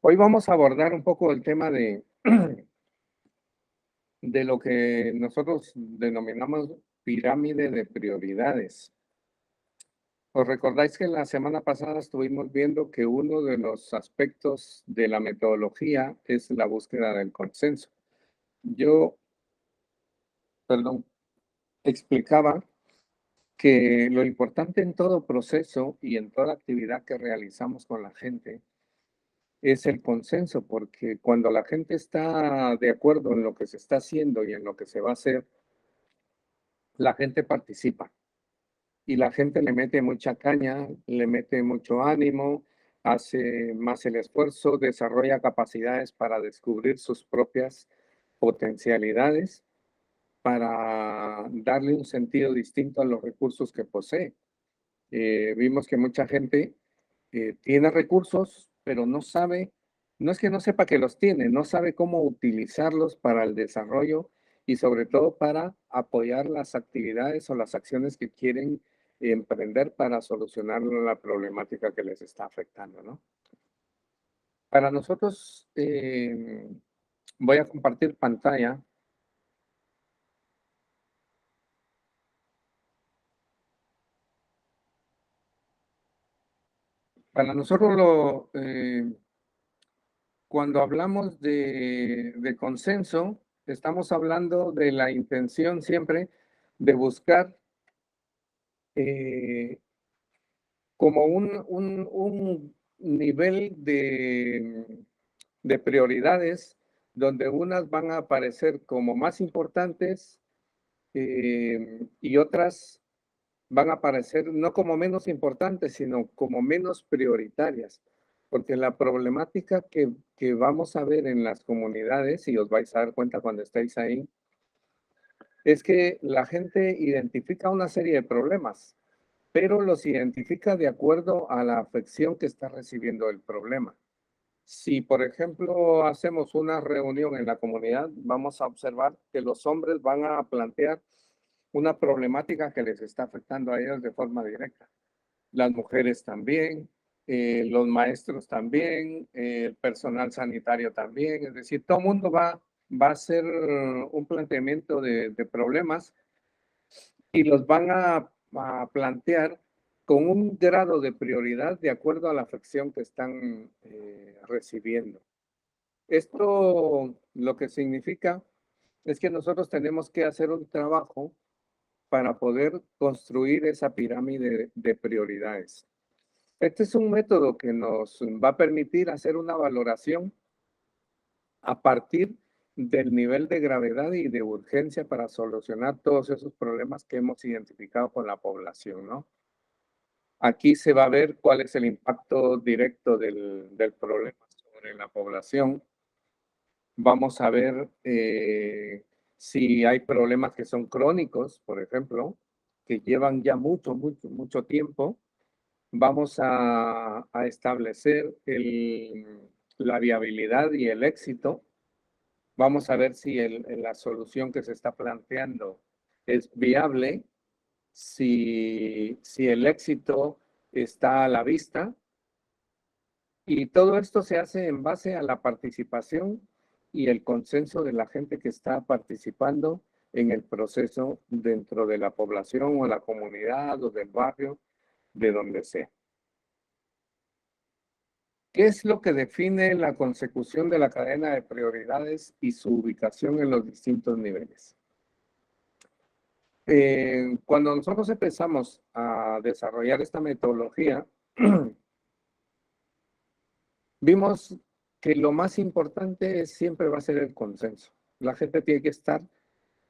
Hoy vamos a abordar un poco el tema de, de lo que nosotros denominamos pirámide de prioridades. ¿Os recordáis que la semana pasada estuvimos viendo que uno de los aspectos de la metodología es la búsqueda del consenso? Yo, perdón, explicaba que lo importante en todo proceso y en toda actividad que realizamos con la gente es el consenso, porque cuando la gente está de acuerdo en lo que se está haciendo y en lo que se va a hacer, la gente participa y la gente le mete mucha caña, le mete mucho ánimo, hace más el esfuerzo, desarrolla capacidades para descubrir sus propias potencialidades, para darle un sentido distinto a los recursos que posee. Vimos que mucha gente tiene recursos, pero no sabe, no es que no sepa que los tiene, no sabe cómo utilizarlos para el desarrollo y sobre todo para apoyar las actividades o las acciones que quieren emprender para solucionar la problemática que les está afectando, ¿no? Para nosotros, voy a compartir pantalla. Para nosotros cuando hablamos de consenso, estamos hablando de la intención siempre de buscar eh, como un nivel de prioridades donde unas van a aparecer como más importantes y otras van a aparecer no como menos importantes, sino como menos prioritarias. Porque la problemática que vamos a ver en las comunidades, y os vais a dar cuenta cuando estéis ahí, es que la gente identifica una serie de problemas, pero los identifica de acuerdo a la afección que está recibiendo el problema. Si, por ejemplo, hacemos una reunión en la comunidad, vamos a observar que los hombres van a plantear una problemática que les está afectando a ellos de forma directa. Las mujeres también, los maestros también, el personal sanitario también, es decir, todo el mundo va a hacer un planteamiento de problemas y los van a plantear con un grado de prioridad de acuerdo a la afección que están recibiendo. Esto lo que significa es que nosotros tenemos que hacer un trabajo para poder construir esa pirámide de prioridades. Este es un método que nos va a permitir hacer una valoración a partir del nivel de gravedad y de urgencia para solucionar todos esos problemas que hemos identificado con la población, ¿no? Aquí se va a ver cuál es el impacto directo del problema sobre la población. Vamos a ver si hay problemas que son crónicos, por ejemplo, que llevan ya mucho tiempo. Vamos a establecer la viabilidad y el éxito. Vamos a ver si la solución que se está planteando es viable, si el éxito está a la vista. Y todo esto se hace en base a la participación y el consenso de la gente que está participando en el proceso dentro de la población o la comunidad o del barrio, de donde sea. ¿Qué es lo que define la consecución de la cadena de prioridades y su ubicación en los distintos niveles? Cuando nosotros empezamos a desarrollar esta metodología, vimos que lo más importante siempre va a ser el consenso. La gente tiene que estar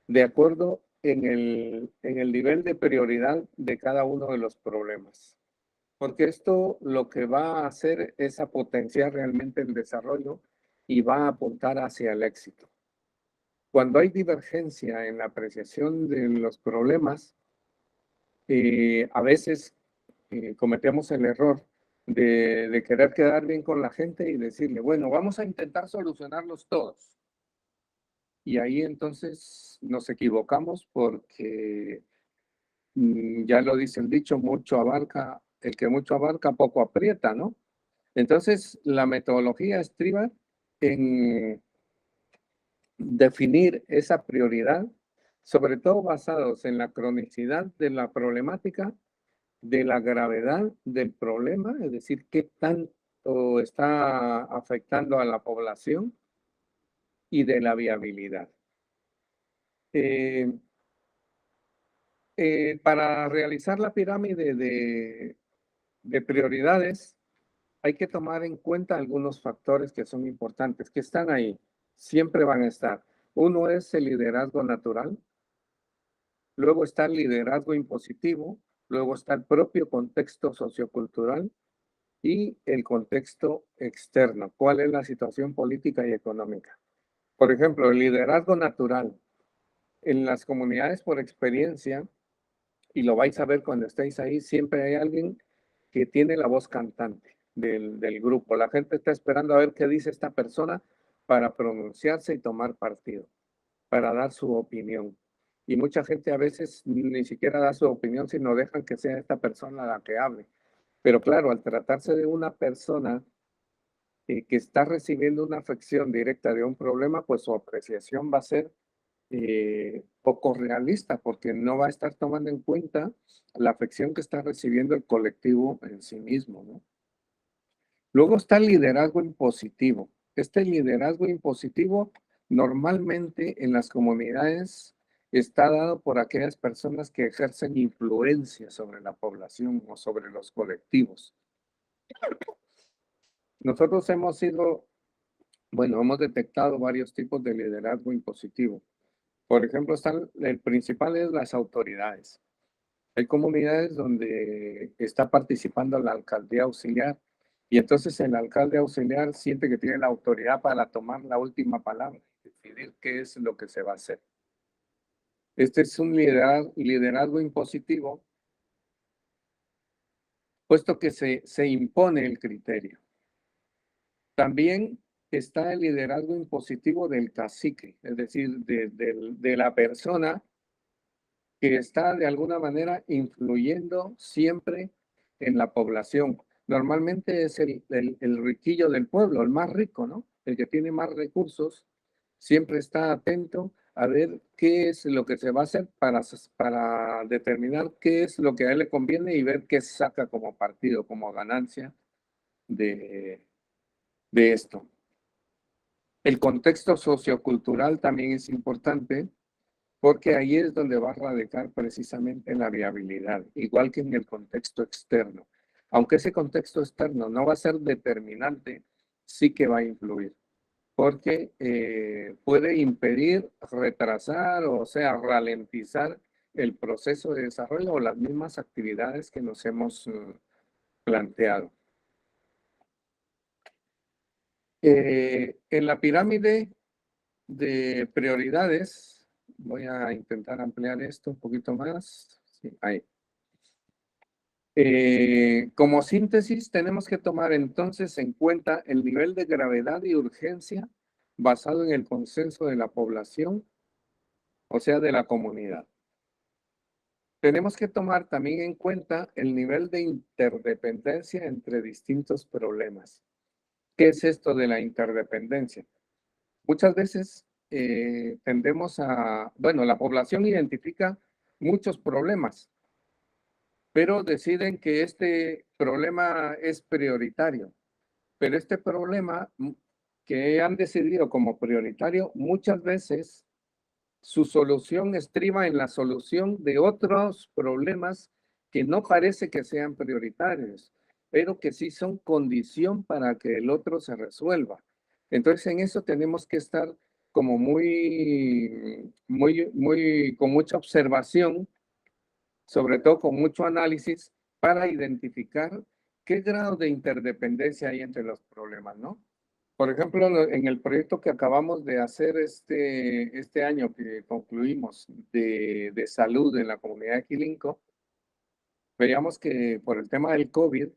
de acuerdo en el nivel de prioridad de cada uno de los problemas. Porque esto lo que va a hacer es a potenciar realmente el desarrollo y va a apuntar hacia el éxito. Cuando hay divergencia en la apreciación de los problemas, a veces cometemos el error de querer quedar bien con la gente y decirle, bueno, vamos a intentar solucionarlos todos. Y ahí entonces nos equivocamos porque ya lo dice el dicho, mucho abarca, el que mucho abarca, poco aprieta, ¿no? Entonces, la metodología estriba en definir esa prioridad, sobre todo basados en la cronicidad de la problemática, de la gravedad del problema, es decir, qué tanto está afectando a la población y de la viabilidad. Eh, para realizar la pirámide de prioridades, hay que tomar en cuenta algunos factores que son importantes, que están ahí, siempre van a estar. Uno es el liderazgo natural, luego está el liderazgo impositivo, luego está el propio contexto sociocultural y el contexto externo. ¿Cuál es la situación política y económica? Por ejemplo, el liderazgo natural. En las comunidades por experiencia, y lo vais a ver cuando estéis ahí, siempre hay alguien que tiene la voz cantante del grupo. La gente está esperando a ver qué dice esta persona para pronunciarse y tomar partido, para dar su opinión. Y mucha gente a veces ni siquiera da su opinión, sino dejan que sea esta persona la que hable. Pero claro, al tratarse de una persona que está recibiendo una afección directa de un problema, pues su apreciación va a ser poco realista, porque no va a estar tomando en cuenta la afección que está recibiendo el colectivo en sí mismo, ¿no? Luego está el liderazgo impositivo. Este liderazgo impositivo normalmente en las comunidades está dado por aquellas personas que ejercen influencia sobre la población o sobre los colectivos. Nosotros hemos hemos detectado varios tipos de liderazgo impositivo. Por ejemplo, el principal es las autoridades. Hay comunidades donde está participando la alcaldía auxiliar y entonces el alcalde auxiliar siente que tiene la autoridad para tomar la última palabra, decidir qué es lo que se va a hacer. Este es un liderazgo impositivo, puesto que se impone el criterio. También está el liderazgo impositivo del cacique, es decir, de la persona que está de alguna manera influyendo siempre en la población. Normalmente es el riquillo del pueblo, el más rico, ¿no? El que tiene más recursos, siempre está atento a ver qué es lo que se va a hacer para determinar qué es lo que a él le conviene y ver qué saca como partido, como ganancia de, de esto. El contexto sociocultural también es importante porque ahí es donde va a radicar precisamente la viabilidad, igual que en el contexto externo. Aunque ese contexto externo no va a ser determinante, sí que va a influir, porque puede impedir, retrasar, o sea, ralentizar el proceso de desarrollo o las mismas actividades que nos hemos planteado. En la pirámide de prioridades, voy a intentar ampliar esto un poquito más. Sí, ahí. Como síntesis, tenemos que tomar entonces en cuenta el nivel de gravedad y urgencia basado en el consenso de la población, o sea, de la comunidad. Tenemos que tomar también en cuenta el nivel de interdependencia entre distintos problemas. ¿Qué es esto de la interdependencia? Muchas veces tendemos la población identifica muchos problemas, pero deciden que este problema es prioritario. Pero este problema que han decidido como prioritario, muchas veces su solución estriba en la solución de otros problemas que no parece que sean prioritarios, pero que sí son condición para que el otro se resuelva. Entonces, en eso tenemos que estar como con mucha observación, sobre todo con mucho análisis, para identificar qué grado de interdependencia hay entre los problemas, ¿no? Por ejemplo, en el proyecto que acabamos de hacer este año que concluimos de salud en la comunidad de Quilinco, veíamos que por el tema del COVID,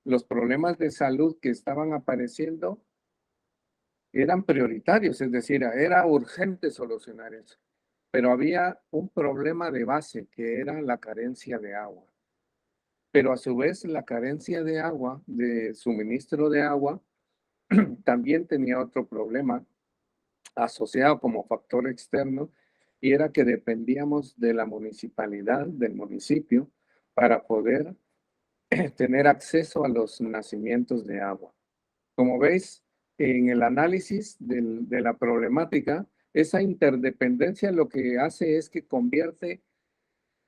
los problemas de salud que estaban apareciendo eran prioritarios, es decir, era urgente solucionar eso. Pero había un problema de base que era la carencia de agua. pero a su vez la carencia de agua, de suministro de agua, también tenía otro problema asociado como factor externo, y era que dependíamos de la municipalidad, del municipio, para poder tener acceso a los nacimientos de agua. Como veis, en el análisis de la problemática, esa interdependencia lo que hace es que convierte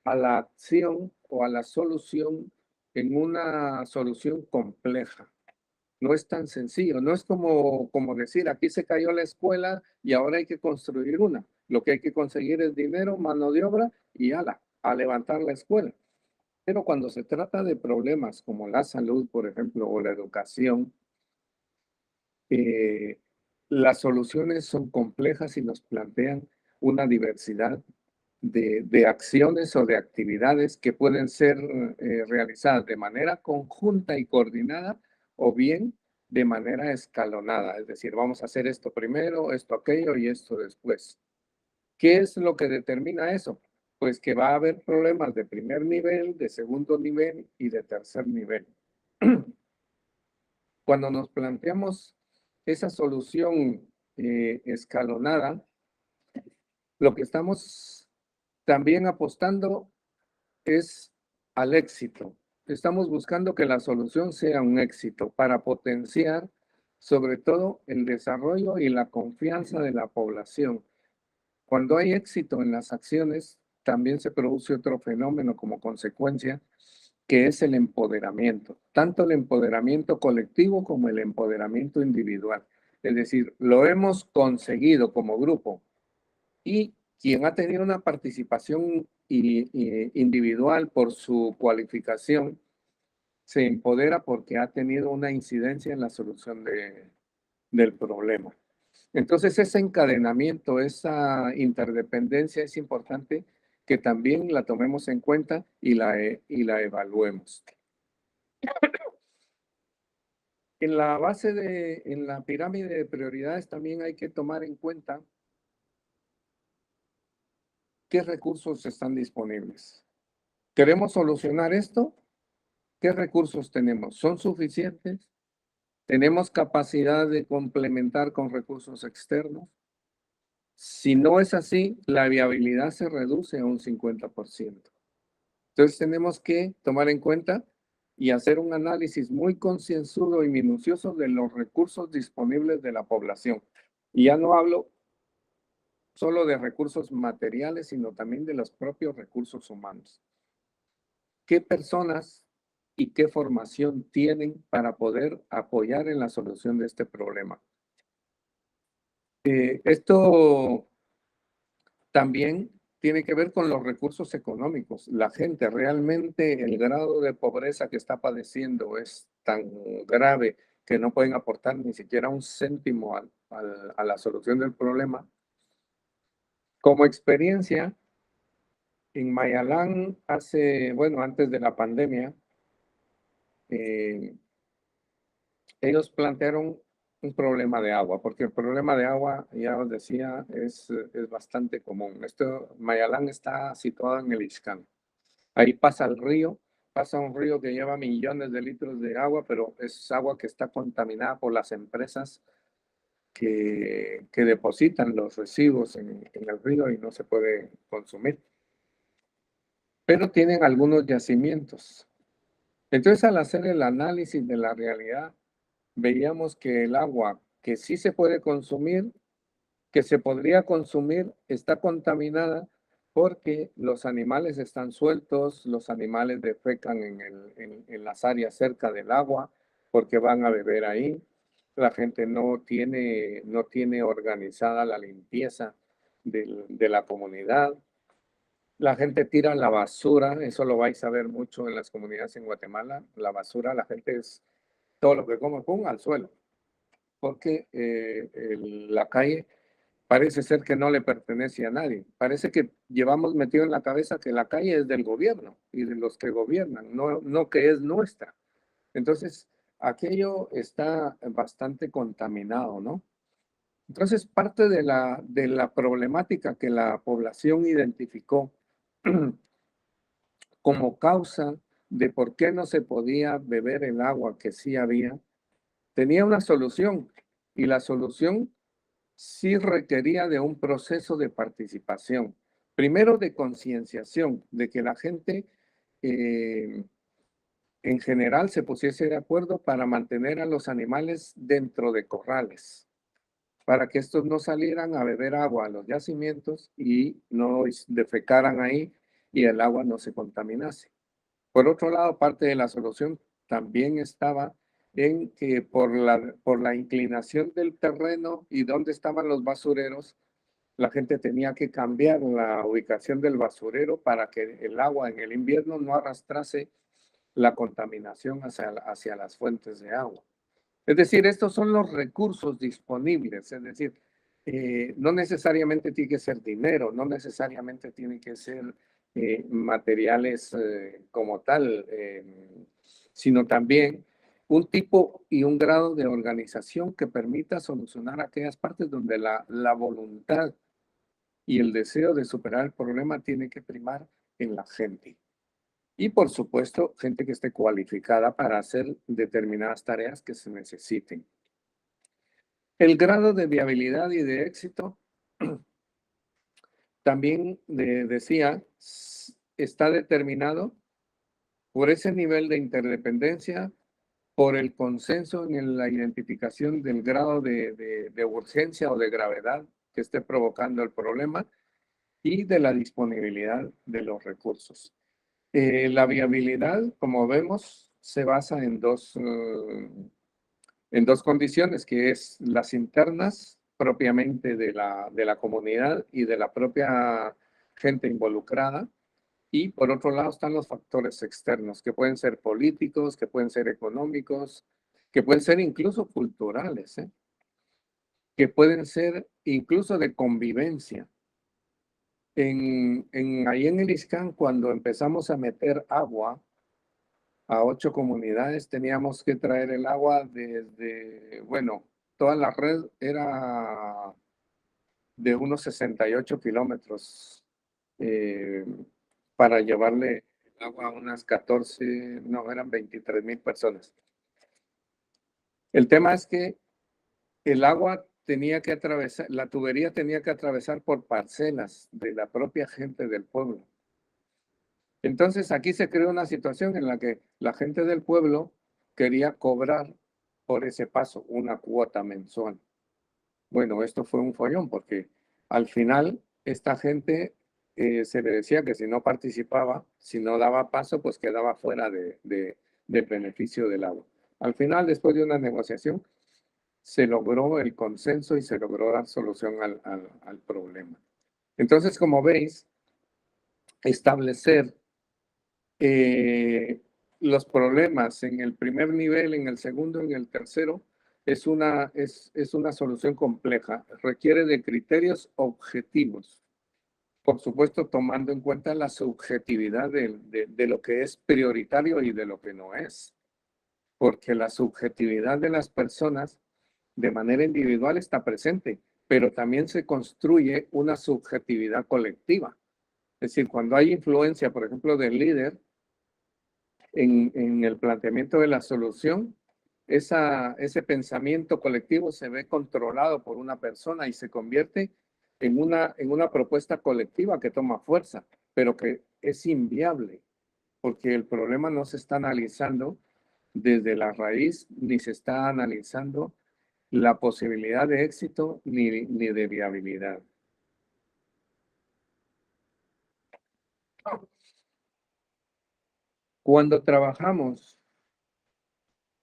a la acción o a la solución en una solución compleja. No es tan sencillo, no es como decir, aquí se cayó la escuela y ahora hay que construir una. Lo que hay que conseguir es dinero, mano de obra y a levantar la escuela. Pero cuando se trata de problemas como la salud, por ejemplo, o la educación, eh, las soluciones son complejas y nos plantean una diversidad de acciones o de actividades que pueden ser realizadas de manera conjunta y coordinada o bien de manera escalonada. Es decir, vamos a hacer esto primero, esto aquello y esto después. ¿Qué es lo que determina eso? Pues que va a haber problemas de primer nivel, de segundo nivel y de tercer nivel. Cuando nos planteamos esa solución escalonada, lo que estamos también apostando es al éxito. Estamos buscando que la solución sea un éxito para potenciar sobre todo el desarrollo y la confianza de la población. Cuando hay éxito en las acciones, también se produce otro fenómeno como consecuencia, que es el empoderamiento, tanto el empoderamiento colectivo como el empoderamiento individual. Es decir, lo hemos conseguido como grupo y quien ha tenido una participación individual por su cualificación se empodera porque ha tenido una incidencia en la solución del problema. Entonces, ese encadenamiento, esa interdependencia es importante que también la tomemos en cuenta y la evaluemos. En la pirámide de prioridades también hay que tomar en cuenta qué recursos están disponibles. ¿Queremos solucionar esto? ¿Qué recursos tenemos? ¿Son suficientes? ¿Tenemos capacidad de complementar con recursos externos? Si no es así, la viabilidad se reduce a un 50%. Entonces tenemos que tomar en cuenta y hacer un análisis muy concienzudo y minucioso de los recursos disponibles de la población. Y ya no hablo solo de recursos materiales, sino también de los propios recursos humanos. ¿Qué personas y qué formación tienen para poder apoyar en la solución de este problema? Esto también tiene que ver con los recursos económicos. La gente, realmente el grado de pobreza que está padeciendo es tan grave que no pueden aportar ni siquiera un céntimo a la solución del problema. Como experiencia, en Mayalán bueno, antes de la pandemia, eh, ellos plantearon un problema de agua, porque el problema de agua, ya os decía, es bastante común. Mayalán está situado en el Ixcán. Ahí pasa un río que lleva millones de litros de agua, pero es agua que está contaminada por las empresas que depositan los residuos en el río y no se puede consumir. Pero tienen algunos yacimientos. Entonces, al hacer el análisis de la realidad, veíamos que el agua que sí se puede consumir, que se podría consumir, está contaminada porque los animales están sueltos, los animales defecan en las áreas cerca del agua porque van a beber ahí. La gente no tiene organizada la limpieza de la comunidad. La gente tira la basura, eso lo vais a ver mucho en las comunidades en Guatemala. La basura, la gente es todo lo que come, pum, al suelo, porque la calle parece ser que no le pertenece a nadie. Parece que llevamos metido en la cabeza que la calle es del gobierno y de los que gobiernan, no que es nuestra. Entonces, aquello está bastante contaminado, ¿no? Entonces, parte de la problemática que la población identificó como causa de por qué no se podía beber el agua que sí había, tenía una solución, y la solución sí requería de un proceso de participación. Primero de concienciación, de que la gente en general se pusiese de acuerdo para mantener a los animales dentro de corrales, para que estos no salieran a beber agua a los yacimientos y no defecaran ahí y el agua no se contaminase. Por otro lado, parte de la solución también estaba en que por la inclinación del terreno y donde estaban los basureros, la gente tenía que cambiar la ubicación del basurero para que el agua en el invierno no arrastrase la contaminación hacia las fuentes de agua. Es decir, estos son los recursos disponibles, es decir, no necesariamente tiene que ser dinero, no necesariamente tiene que ser materiales como tal, sino también un tipo y un grado de organización que permita solucionar aquellas partes donde la voluntad y el deseo de superar el problema tiene que primar en la gente. Y por supuesto, gente que esté cualificada para hacer determinadas tareas que se necesiten. El grado de viabilidad y de éxito también decía, está determinado por ese nivel de interdependencia, por el consenso en la identificación del grado de urgencia o de gravedad que esté provocando el problema y de la disponibilidad de los recursos. La viabilidad, como vemos, se basa en dos condiciones, que es las internas propiamente de la comunidad y de la propia gente involucrada, y por otro lado están los factores externos, que pueden ser políticos, que pueden ser económicos, que pueden ser incluso culturales, que pueden ser incluso de convivencia. Ahí en el ISCAN, cuando empezamos a meter agua a 8 comunidades, teníamos que traer el agua desde, bueno, toda la red era de unos 68 kilómetros para llevarle el agua a unas 14, no, eran 23,000 personas. El tema es que el agua tenía que atravesar, la tubería tenía que atravesar por parcelas de la propia gente del pueblo. Entonces aquí se creó una situación en la que la gente del pueblo quería cobrar por ese paso una cuota mensual. Bueno, esto fue un follón porque al final esta gente se le decía que si no participaba, si no daba paso, pues quedaba fuera del beneficio del agua. Al final, después de una negociación, se logró el consenso y se logró dar solución al problema. Entonces, como veis, establecer los problemas en el primer nivel, en el segundo, en el tercero, es una solución compleja. Requiere de criterios objetivos. Por supuesto, tomando en cuenta la subjetividad de lo que es prioritario y de lo que no es. Porque la subjetividad de las personas de manera individual está presente, pero también se construye una subjetividad colectiva. Es decir, cuando hay influencia, por ejemplo, del líder, en el planteamiento de la solución, ese pensamiento colectivo se ve controlado por una persona y se convierte en una propuesta colectiva que toma fuerza, pero que es inviable, porque el problema no se está analizando desde la raíz, ni se está analizando la posibilidad de éxito ni de viabilidad. Cuando trabajamos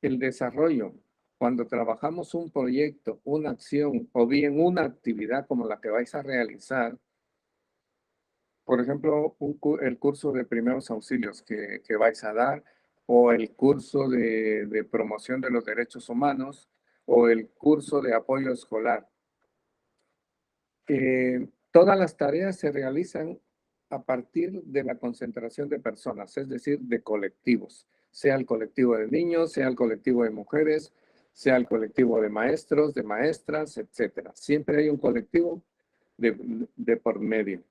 el desarrollo, cuando trabajamos un proyecto, una acción o bien una actividad como la que vais a realizar, por ejemplo, el curso de primeros auxilios que vais a dar, o el curso de promoción de los derechos humanos, o el curso de apoyo escolar. Todas las tareas se realizan a partir de la concentración de personas, es decir, de colectivos, sea el colectivo de niños, sea el colectivo de mujeres, sea el colectivo de maestros, de maestras, etcétera. Siempre hay un colectivo de por medio.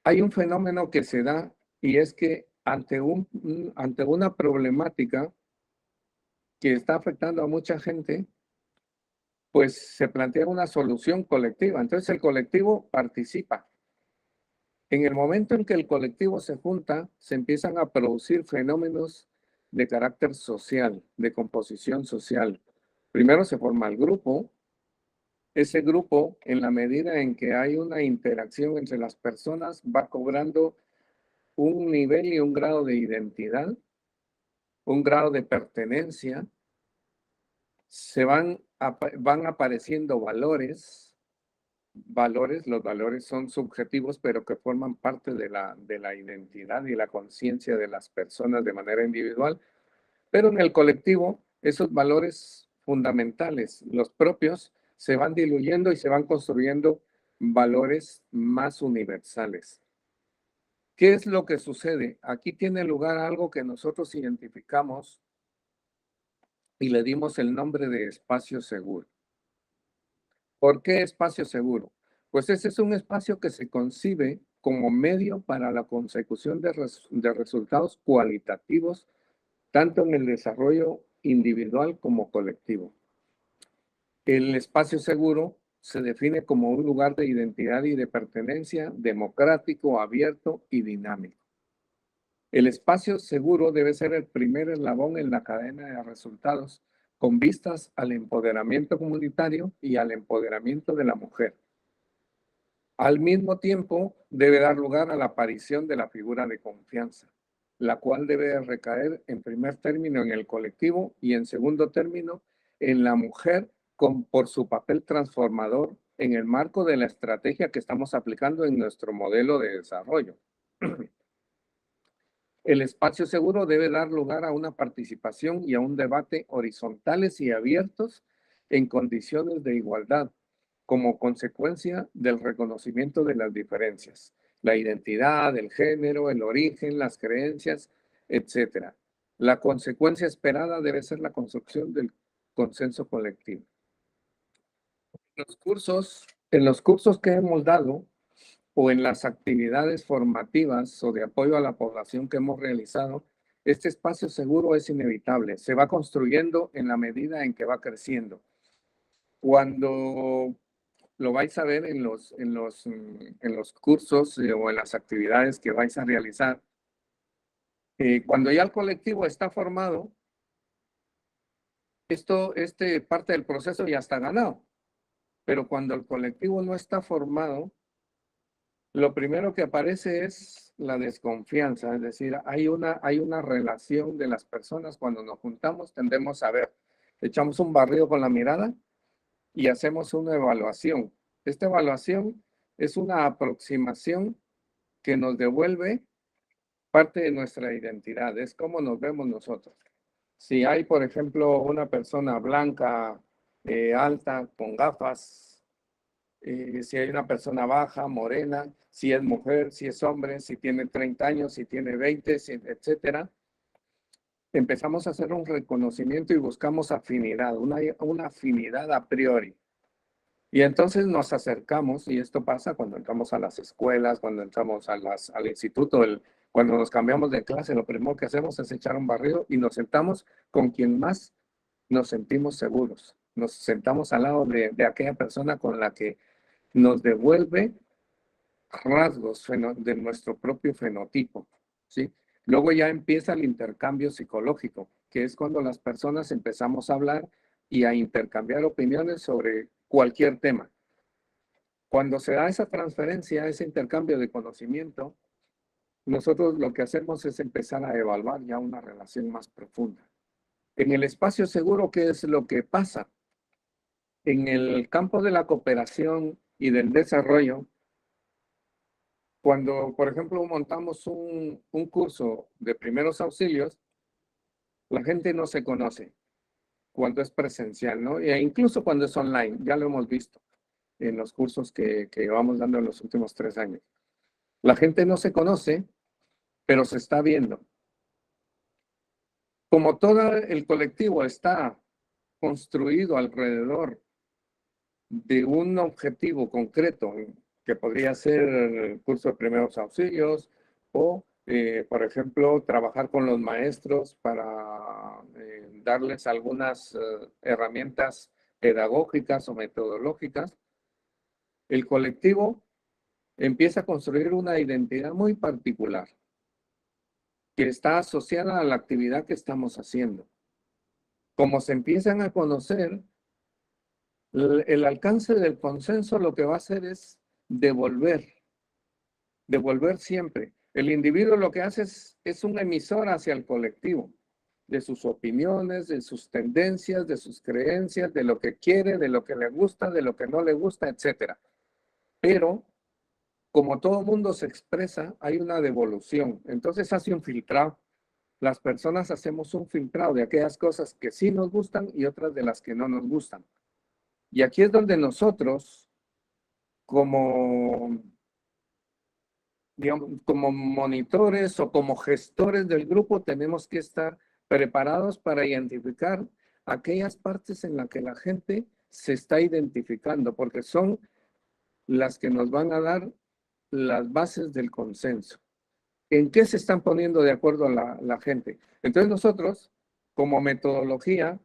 Hay un fenómeno que se da y es que ante una problemática que está afectando a mucha gente, pues se plantea una solución colectiva. Entonces el colectivo participa. En el momento en que el colectivo se junta, se empiezan a producir fenómenos de carácter social, de composición social. Primero se forma el grupo. Ese grupo, en la medida en que hay una interacción entre las personas, va cobrando un nivel y un grado de identidad, un grado de pertenencia. Van apareciendo valores. Los valores son subjetivos, pero que forman parte de la identidad y la conciencia de las personas de manera individual. Pero en el colectivo, esos valores fundamentales, los propios, se van diluyendo y se van construyendo valores más universales. ¿Qué es lo que sucede? Aquí tiene lugar algo que nosotros identificamos y le dimos el nombre de espacio seguro. ¿Por qué espacio seguro? Pues ese es un espacio que se concibe como medio para la consecución de resultados cualitativos, tanto en el desarrollo individual como colectivo. El espacio seguro se define como un lugar de identidad y de pertenencia democrático, abierto y dinámico. El espacio seguro debe ser el primer eslabón en la cadena de resultados con vistas al empoderamiento comunitario y al empoderamiento de la mujer. Al mismo tiempo, debe dar lugar a la aparición de la figura de confianza, la cual debe recaer en primer término en el colectivo y en segundo término en la mujer por su papel transformador en el marco de la estrategia que estamos aplicando en nuestro modelo de desarrollo. El espacio seguro debe dar lugar a una participación y a un debate horizontales y abiertos en condiciones de igualdad, como consecuencia del reconocimiento de las diferencias, la identidad, el género, el origen, las creencias, etc. La consecuencia esperada debe ser la construcción del consenso colectivo. En los cursos que hemos dado o en las actividades formativas o de apoyo a la población que hemos realizado, este espacio seguro es inevitable. Se va construyendo en la medida en que va creciendo. Cuando lo vais a ver en los cursos o en las actividades que vais a realizar, cuando ya el colectivo está formado, parte del proceso ya está ganado. Pero cuando el colectivo no está formado, lo primero que aparece es la desconfianza, es decir, hay una relación de las personas. Cuando nos juntamos tendemos a ver, echamos un barrido con la mirada y hacemos una evaluación. Esta evaluación es una aproximación que nos devuelve parte de nuestra identidad, es cómo nos vemos nosotros. Si hay, por ejemplo, una persona blanca, alta, con gafas, si hay una persona baja, morena, si es mujer, si es hombre, si tiene 30 años, si tiene 20, etcétera. Empezamos a hacer un reconocimiento y buscamos afinidad, una afinidad a priori. Y entonces nos acercamos, y esto pasa cuando entramos a las escuelas, cuando entramos al instituto, cuando nos cambiamos de clase, lo primero que hacemos es echar un barrido y nos sentamos con quien más nos sentimos seguros. Nos sentamos al lado de aquella persona con la que nos devuelve rasgos de nuestro propio fenotipo, ¿sí? Luego ya empieza el intercambio psicológico, que es cuando las personas empezamos a hablar y a intercambiar opiniones sobre cualquier tema. Cuando se da esa transferencia, ese intercambio de conocimiento, nosotros lo que hacemos es empezar a evaluar ya una relación más profunda. En el espacio seguro, ¿qué es lo que pasa? En el campo de la cooperación y del desarrollo, cuando, por ejemplo, montamos un curso de primeros auxilios, la gente no se conoce cuando es presencial, ¿no? E incluso cuando es online, ya lo hemos visto en los cursos que vamos dando en los últimos 3 años. La gente no se conoce, pero se está viendo. Como todo el colectivo está construido alrededor de un objetivo concreto, que podría ser el curso de primeros auxilios o Por ejemplo, trabajar con los maestros para darles algunas herramientas pedagógicas o metodológicas. El colectivo empieza a construir una identidad muy particular que está asociada a la actividad que estamos haciendo. Como se empiezan a conocer, el alcance del consenso lo que va a hacer es devolver siempre. El individuo lo que hace es un emisor hacia el colectivo, de sus opiniones, de sus tendencias, de sus creencias, de lo que quiere, de lo que le gusta, de lo que no le gusta, etc. Pero como todo mundo se expresa, hay una devolución. Entonces hace un filtrado. Las personas hacemos un filtrado de aquellas cosas que sí nos gustan y otras de las que no nos gustan. Y aquí es donde nosotros, como, digamos, como monitores o como gestores del grupo, tenemos que estar preparados para identificar aquellas partes en las que la gente se está identificando, porque son las que nos van a dar las bases del consenso. ¿En qué se están poniendo de acuerdo la gente? Entonces nosotros, como metodología,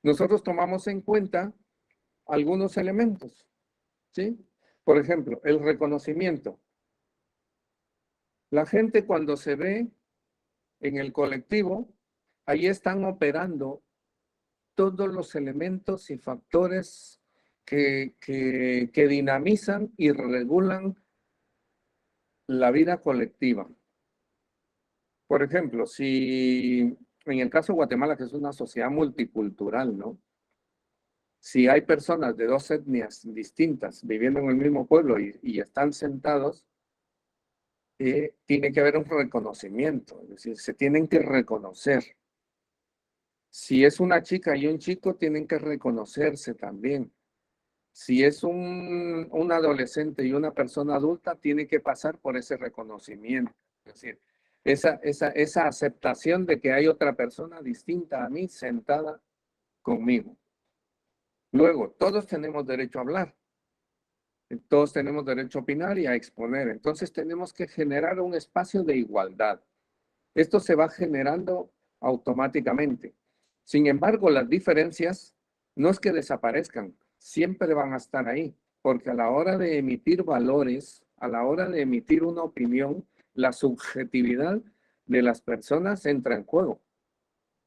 nosotros tomamos en cuenta algunos elementos, ¿sí? Por ejemplo, el reconocimiento. La gente cuando se ve en el colectivo, ahí están operando todos los elementos y factores que dinamizan y regulan la vida colectiva. Por ejemplo, si en el caso de Guatemala, que es una sociedad multicultural, ¿no? Si hay personas de dos etnias distintas viviendo en el mismo pueblo y están sentados, tiene que haber un reconocimiento, es decir, se tienen que reconocer. Si es una chica y un chico, tienen que reconocerse también. Si es un adolescente y una persona adulta, tiene que pasar por ese reconocimiento. Es decir, esa aceptación de que hay otra persona distinta a mí sentada conmigo. Luego, todos tenemos derecho a hablar. Todos tenemos derecho a opinar y a exponer. Entonces tenemos que generar un espacio de igualdad. Esto se va generando automáticamente. Sin embargo, las diferencias no es que desaparezcan, siempre van a estar ahí, porque a la hora de emitir valores, a la hora de emitir una opinión, la subjetividad de las personas entra en juego.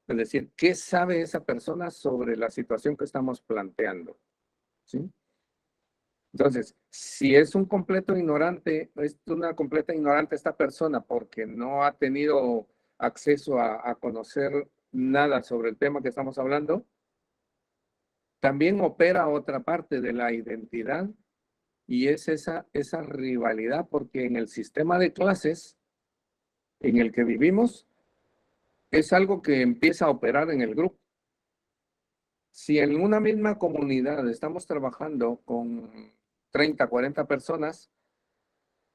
Es decir, ¿qué sabe esa persona sobre la situación que estamos planteando? ¿Sí? Entonces, si es un completo ignorante, es una completa ignorante esta persona porque no ha tenido acceso a conocer nada sobre el tema que estamos hablando, también opera otra parte de la identidad y es esa rivalidad, porque en el sistema de clases en el que vivimos es algo que empieza a operar en el grupo. Si en una misma comunidad estamos trabajando con 30, 40 personas,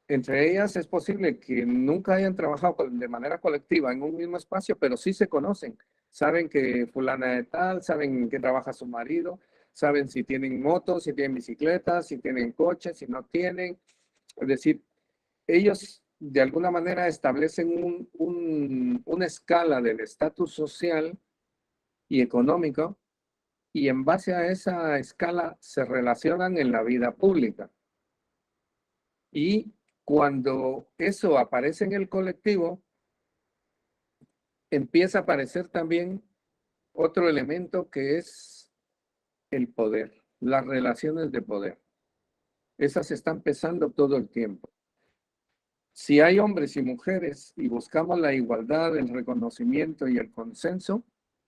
entre ellas es posible que nunca hayan trabajado de manera colectiva en un mismo espacio, pero sí se conocen. Saben que fulana de tal, saben que trabaja su marido, saben si tienen motos, si tienen bicicletas, si tienen coches, si no tienen. Es decir, ellos de alguna manera establecen una escala del estatus social y económico y en base a esa escala se relacionan en la vida pública. Y cuando eso aparece en el colectivo, empieza a aparecer también otro elemento que es el poder, las relaciones de poder. Esas están pesando todo el tiempo. Si hay hombres y mujeres y buscamos la igualdad, el reconocimiento y el consenso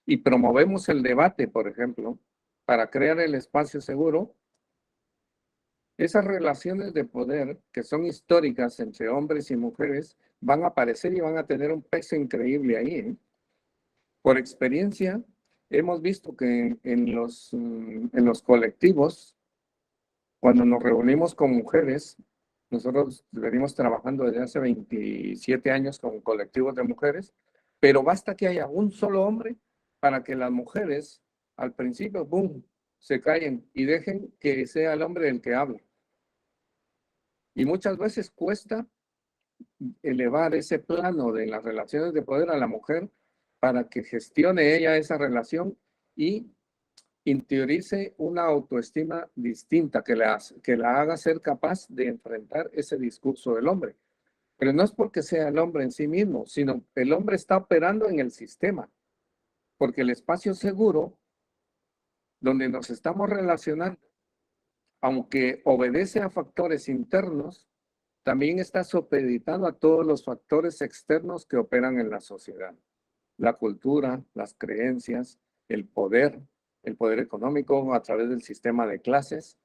y promovemos el debate, por ejemplo, para crear el espacio seguro, esas relaciones de poder que son históricas entre hombres y mujeres van a aparecer y van a tener un peso increíble ahí, ¿eh? Por experiencia, hemos visto que en los colectivos, cuando nos reunimos con mujeres, nosotros venimos trabajando desde hace 27 años con colectivos de mujeres, pero basta que haya un solo hombre para que las mujeres al principio, ¡boom!, se callen y dejen que sea el hombre el que hable. Y muchas veces cuesta elevar ese plano de las relaciones de poder a la mujer para que gestione ella esa relación y interiorice una autoestima distinta que la haga ser capaz de enfrentar ese discurso del hombre. Pero no es porque sea el hombre en sí mismo, sino el hombre está operando en el sistema, porque el espacio seguro donde nos estamos relacionando, aunque obedece a factores internos, también está supeditado a todos los factores externos que operan en la sociedad. La cultura, las creencias, el poder económico a través del sistema de clases,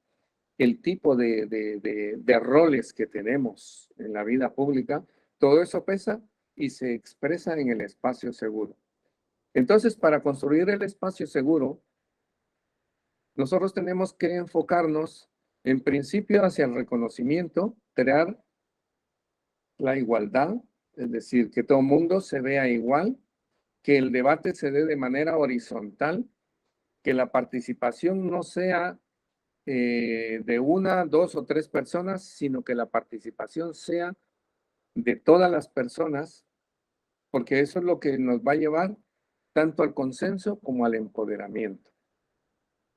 el tipo de roles que tenemos en la vida pública, todo eso pesa y se expresa en el espacio seguro. Entonces, para construir el espacio seguro, nosotros tenemos que enfocarnos en principio hacia el reconocimiento, crear la igualdad, es decir, que todo el mundo se vea igual, que el debate se dé de manera horizontal, que la participación no sea de una, dos o tres personas, sino que la participación sea de todas las personas, porque eso es lo que nos va a llevar tanto al consenso como al empoderamiento.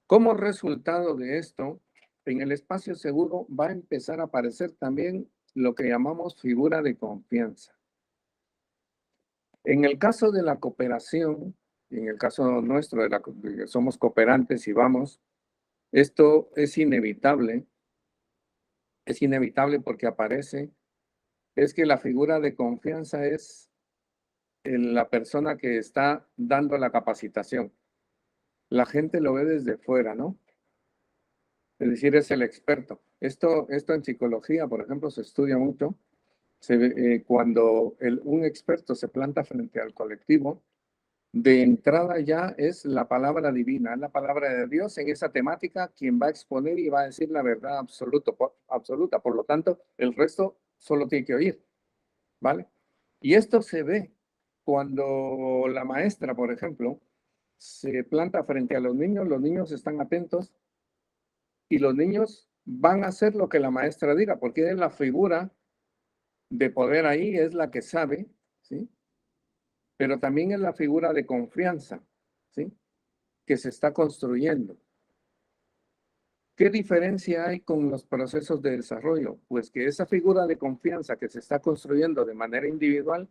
Como resultado de esto, en el espacio seguro va a empezar a aparecer también lo que llamamos figura de confianza. En el caso de la cooperación, en el caso nuestro, de que somos cooperantes y vamos, esto es inevitable porque aparece, es que la figura de confianza es la persona que está dando la capacitación. La gente lo ve desde fuera, ¿no? Es decir, es el experto. Esto en psicología, por ejemplo, se estudia mucho. Cuando un experto se planta frente al colectivo, de entrada ya es la palabra divina, es la palabra de Dios en esa temática quien va a exponer y va a decir la verdad absoluta. Por lo tanto, el resto solo tiene que oír, ¿vale? Y esto se ve cuando la maestra, por ejemplo, se planta frente a los niños están atentos y los niños van a hacer lo que la maestra diga, porque es la figura de poder ahí, es la que sabe, ¿sí? Pero también es la figura de confianza, ¿sí? Que se está construyendo. ¿Qué diferencia hay con los procesos de desarrollo? Pues que esa figura de confianza que se está construyendo de manera individual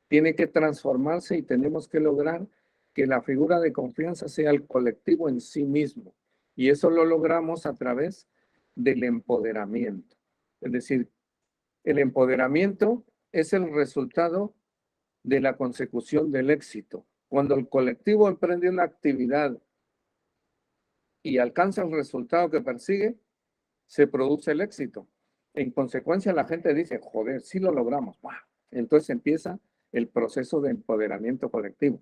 tiene que transformarse y tenemos que lograr que la figura de confianza sea el colectivo en sí mismo. Y eso lo logramos a través del empoderamiento. Es decir, el empoderamiento es el resultado de la consecución del éxito. Cuando el colectivo emprende una actividad y alcanza el resultado que persigue, se produce el éxito. En consecuencia, la gente dice, joder, sí lo logramos. ¡Wow! Entonces empieza el proceso de empoderamiento colectivo.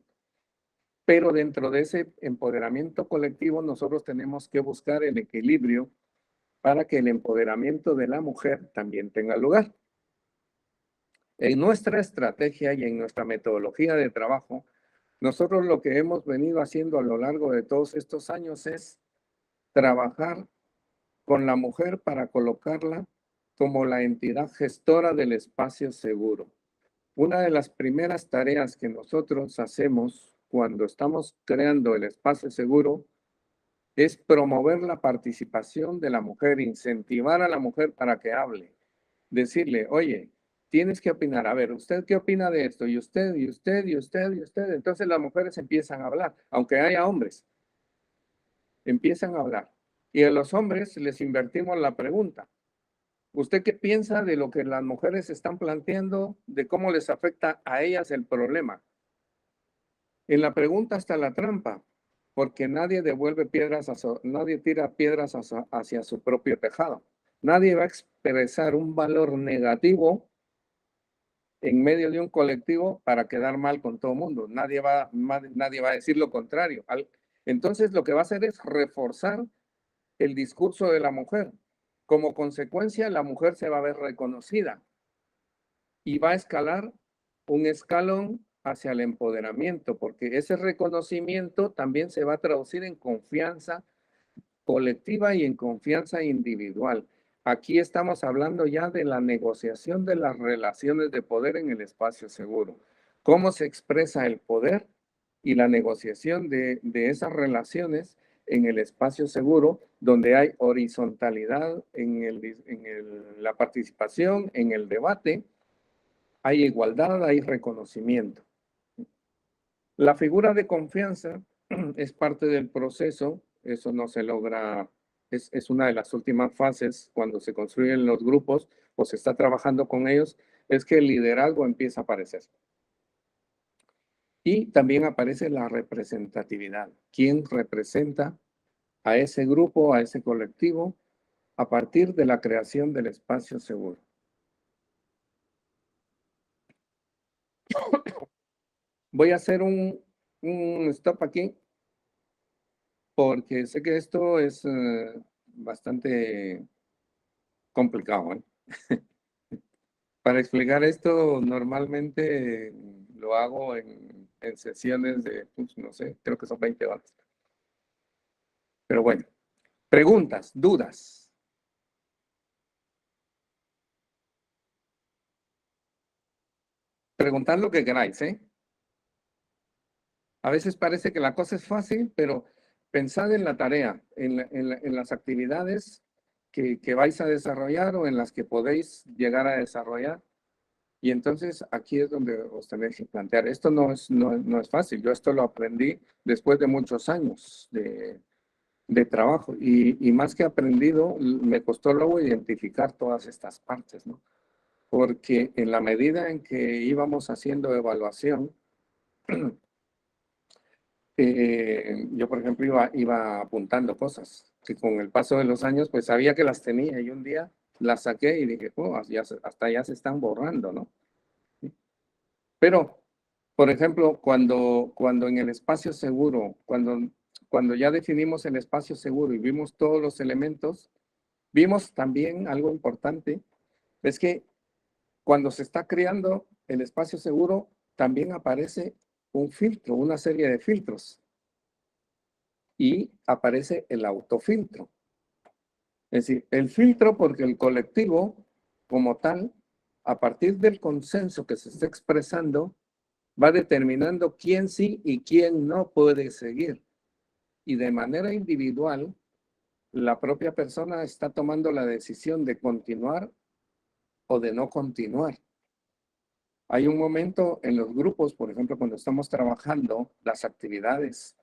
Pero dentro de ese empoderamiento colectivo, nosotros tenemos que buscar el equilibrio para que el empoderamiento de la mujer también tenga lugar. En nuestra estrategia y en nuestra metodología de trabajo, nosotros lo que hemos venido haciendo a lo largo de todos estos años es trabajar con la mujer para colocarla como la entidad gestora del espacio seguro. Una de las primeras tareas que nosotros hacemos cuando estamos creando el espacio seguro es promover la participación de la mujer, incentivar a la mujer para que hable, decirle, oye, tienes que opinar, a ver, ¿usted qué opina de esto? Y usted, y usted, y usted, y usted. Entonces las mujeres empiezan a hablar, aunque haya hombres, empiezan a hablar. Y a los hombres les invertimos la pregunta. ¿Usted qué piensa de lo que las mujeres están planteando, de cómo les afecta a ellas el problema? En la pregunta está la trampa, porque nadie devuelve piedras, nadie tira piedras hacia su propio tejado. Nadie va a expresar un valor negativo en medio de un colectivo para quedar mal con todo el mundo. Nadie va a decir lo contrario. Entonces, lo que va a hacer es reforzar el discurso de la mujer. Como consecuencia, la mujer se va a ver reconocida y va a escalar un escalón hacia el empoderamiento, porque ese reconocimiento también se va a traducir en confianza colectiva y en confianza individual. Aquí estamos hablando ya de la negociación de las relaciones de poder en el espacio seguro. Cómo se expresa el poder y la negociación de esas relaciones en el espacio seguro, donde hay horizontalidad la participación, en el debate, hay igualdad, hay reconocimiento. La figura de confianza es parte del proceso, eso no se logra, es una de las últimas fases cuando se construyen los grupos o se está trabajando con ellos, es que el liderazgo empieza a aparecer. Y también aparece la representatividad. ¿Quién representa a ese grupo, a ese colectivo, a partir de la creación del espacio seguro? Voy a hacer un stop aquí porque sé que esto es bastante complicado, ¿eh? Para explicar esto, normalmente lo hago en sesiones de, pues, no sé, creo que son 20 horas. Pero bueno, preguntas, dudas. Preguntad lo que queráis, ¿eh? A veces parece que la cosa es fácil, pero pensad en la tarea, en las actividades que vais a desarrollar o en las que podéis llegar a desarrollar. Y entonces aquí es donde os tenéis que plantear. Esto no es fácil. Yo esto lo aprendí después de muchos años de trabajo. Y más que aprendido, me costó luego identificar todas estas partes, ¿no? Porque en la medida en que íbamos haciendo evaluación, yo, por ejemplo, iba apuntando cosas que con el paso de los años, pues sabía que las tenía y un día las saqué y dije, oh, hasta ya se están borrando, ¿no? Pero, por ejemplo, cuando en el espacio seguro, cuando ya definimos el espacio seguro y vimos todos los elementos, vimos también algo importante, es que cuando se está creando el espacio seguro, también aparece un filtro, una serie de filtros, y aparece el autofiltro. Es decir, el filtro porque el colectivo como tal, a partir del consenso que se está expresando, va determinando quién sí y quién no puede seguir. Y de manera individual, la propia persona está tomando la decisión de continuar o de no continuar. Hay un momento en los grupos, por ejemplo, cuando estamos trabajando las actividades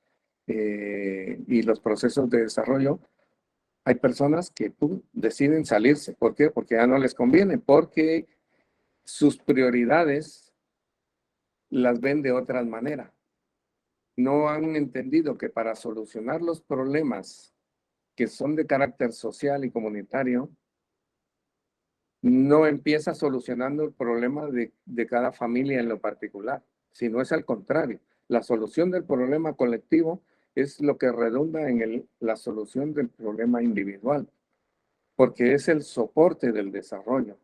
y los procesos de desarrollo, hay personas que deciden salirse. ¿Por qué? Porque ya no les conviene, porque sus prioridades las ven de otra manera. No han entendido que para solucionar los problemas que son de carácter social y comunitario, no empieza solucionando el problema de cada familia en lo particular, sino es al contrario. La solución del problema colectivo es lo que redunda en la solución del problema individual, porque es el soporte del desarrollo.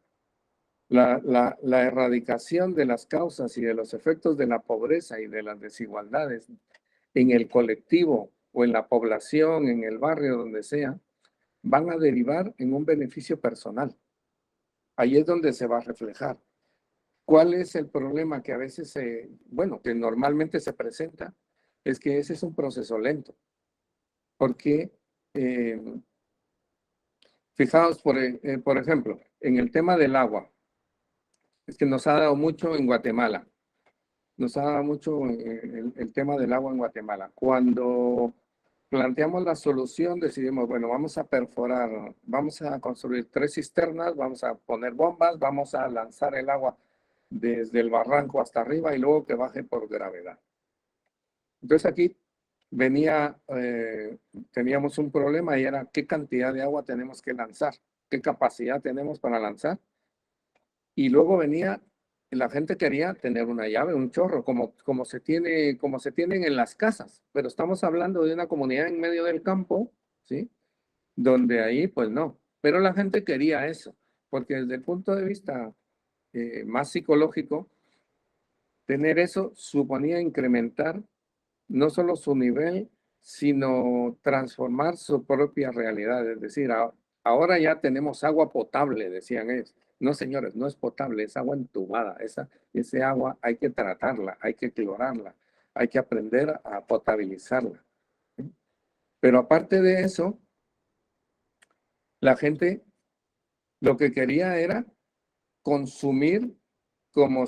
La erradicación de las causas y de los efectos de la pobreza y de las desigualdades en el colectivo o en la población, en el barrio, donde sea, van a derivar en un beneficio personal. Ahí es donde se va a reflejar. ¿Cuál es el problema que a veces, que normalmente se presenta? Es que ese es un proceso lento. Porque, eh, fijaos, por ejemplo, en el tema del agua, es que nos ha dado mucho en Guatemala. Nos ha dado mucho el tema del agua en Guatemala. Cuando planteamos la solución, decidimos, bueno, vamos a perforar, vamos a construir 3 cisternas, vamos a poner bombas, vamos a lanzar el agua desde el barranco hasta arriba y luego que baje por gravedad. Entonces aquí teníamos un problema y era qué cantidad de agua tenemos que lanzar, qué capacidad tenemos para lanzar. Y luego la gente quería tener una llave, un chorro, como se tienen en las casas, pero estamos hablando de una comunidad en medio del campo, ¿sí? Donde ahí, pues no. Pero la gente quería eso, porque desde el punto de vista más psicológico, tener eso suponía incrementar no solo su nivel, sino transformar su propia realidad. Es decir, ahora ya tenemos agua potable, decían ellos. No, señores, no es potable, es agua entubada. Ese agua hay que tratarla, hay que clorarla, hay que aprender a potabilizarla. ¿Sí? Pero aparte de eso, la gente lo que quería era consumir como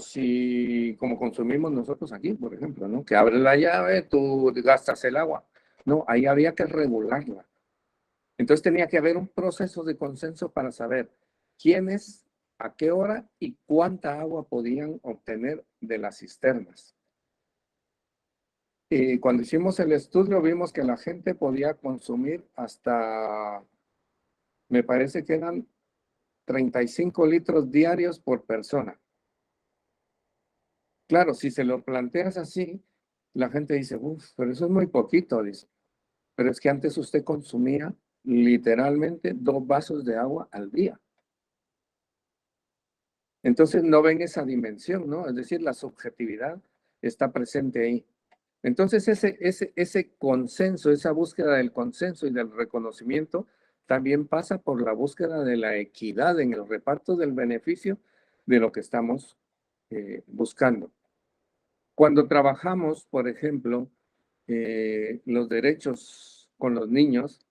consumimos nosotros aquí, por ejemplo, ¿no? Que abres la llave, tú gastas el agua. No, ahí había que regularla. Entonces tenía que haber un proceso de consenso para saber quiénes, a qué hora y cuánta agua podían obtener de las cisternas. Y cuando hicimos el estudio vimos que la gente podía consumir hasta, me parece que eran 35 litros diarios por persona. Claro, si se lo planteas así, la gente dice, uff, pero eso es muy poquito, dice. Pero es que antes usted consumía literalmente 2 vasos de agua al día. Entonces no ven esa dimensión, ¿no? Es decir, la subjetividad está presente ahí. Entonces ese consenso, esa búsqueda del consenso y del reconocimiento también pasa por la búsqueda de la equidad en el reparto del beneficio de lo que estamos buscando. Cuando trabajamos, por ejemplo, los derechos con los niños,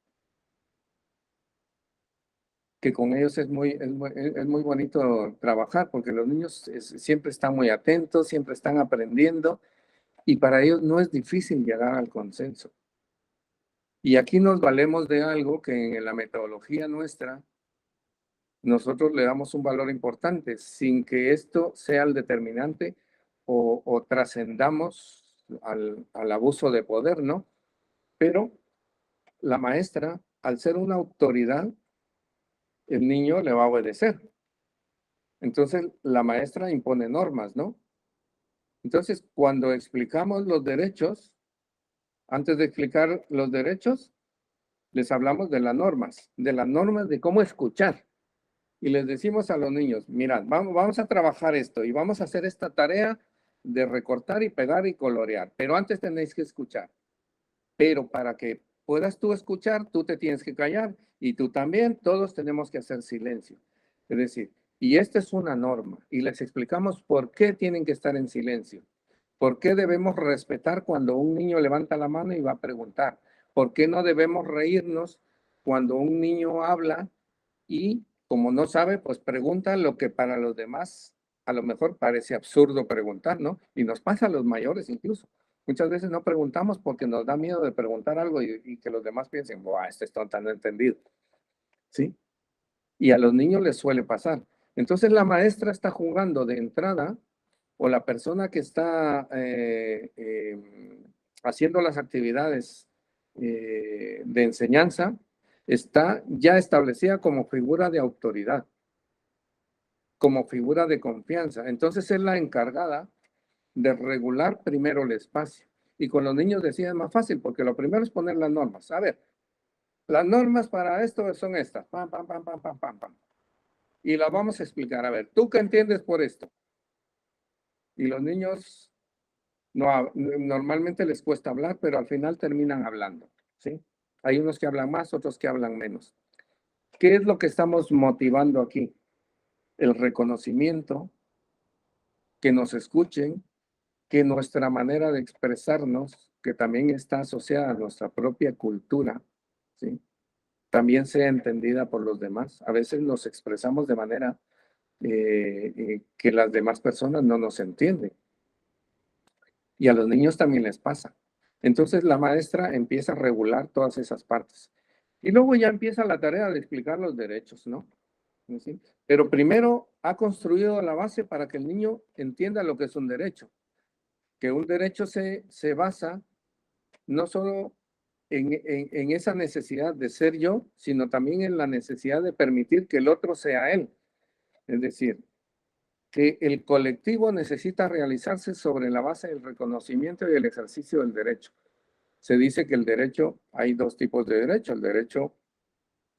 que con ellos es muy bonito trabajar, porque los niños siempre están muy atentos, siempre están aprendiendo, y para ellos no es difícil llegar al consenso. Y aquí nos valemos de algo que en la metodología nuestra, nosotros le damos un valor importante, sin que esto sea el determinante o trascendamos al abuso de poder, ¿no? Pero la maestra, al ser una autoridad, el niño le va a obedecer. Entonces, la maestra impone normas, ¿no? Entonces, cuando explicamos los derechos, antes de explicar los derechos, les hablamos de las normas de cómo escuchar. Y les decimos a los niños, mirad, vamos a trabajar esto y vamos a hacer esta tarea de recortar y pegar y colorear, pero antes tenéis que escuchar. Pero para que puedas tú escuchar, tú te tienes que callar y tú también, todos tenemos que hacer silencio. Es decir, y esta es una norma y les explicamos por qué tienen que estar en silencio. ¿Por qué debemos respetar cuando un niño levanta la mano y va a preguntar? ¿Por qué no debemos reírnos cuando un niño habla y como no sabe, pues pregunta lo que para los demás a lo mejor parece absurdo preguntar, ¿no? Y nos pasa a los mayores incluso. Muchas veces no preguntamos porque nos da miedo de preguntar algo y que los demás piensen, ¡buah, este es tonta, no entendido! ¿Sí? Y a los niños les suele pasar. Entonces la maestra está jugando de entrada o la persona que está haciendo las actividades de enseñanza está ya establecida como figura de autoridad, como figura de confianza. Entonces es la encargada de regular primero el espacio. Y con los niños decía es más fácil, porque lo primero es poner las normas. A ver, las normas para esto son estas. Pam, pam, pam, pam, pam, pam, pam. Y las vamos a explicar. A ver, ¿tú qué entiendes por esto? Y los niños no, normalmente les cuesta hablar, pero al final terminan hablando, ¿sí? Hay unos que hablan más, otros que hablan menos. ¿Qué es lo que estamos motivando aquí? El reconocimiento, que nos escuchen, que nuestra manera de expresarnos, que también está asociada a nuestra propia cultura, ¿sí? También sea entendida por los demás. A veces nos expresamos de manera que las demás personas no nos entienden. Y a los niños también les pasa. Entonces la maestra empieza a regular todas esas partes. Y luego ya empieza la tarea de explicar los derechos, ¿no? ¿Sí? Pero primero ha construido la base para que el niño entienda lo que es un derecho. Que un derecho se basa no solo en esa necesidad de ser yo, sino también en la necesidad de permitir que el otro sea él. Es decir, que el colectivo necesita realizarse sobre la base del reconocimiento y el ejercicio del derecho. Se dice que el derecho, hay 2 tipos de derecho, el derecho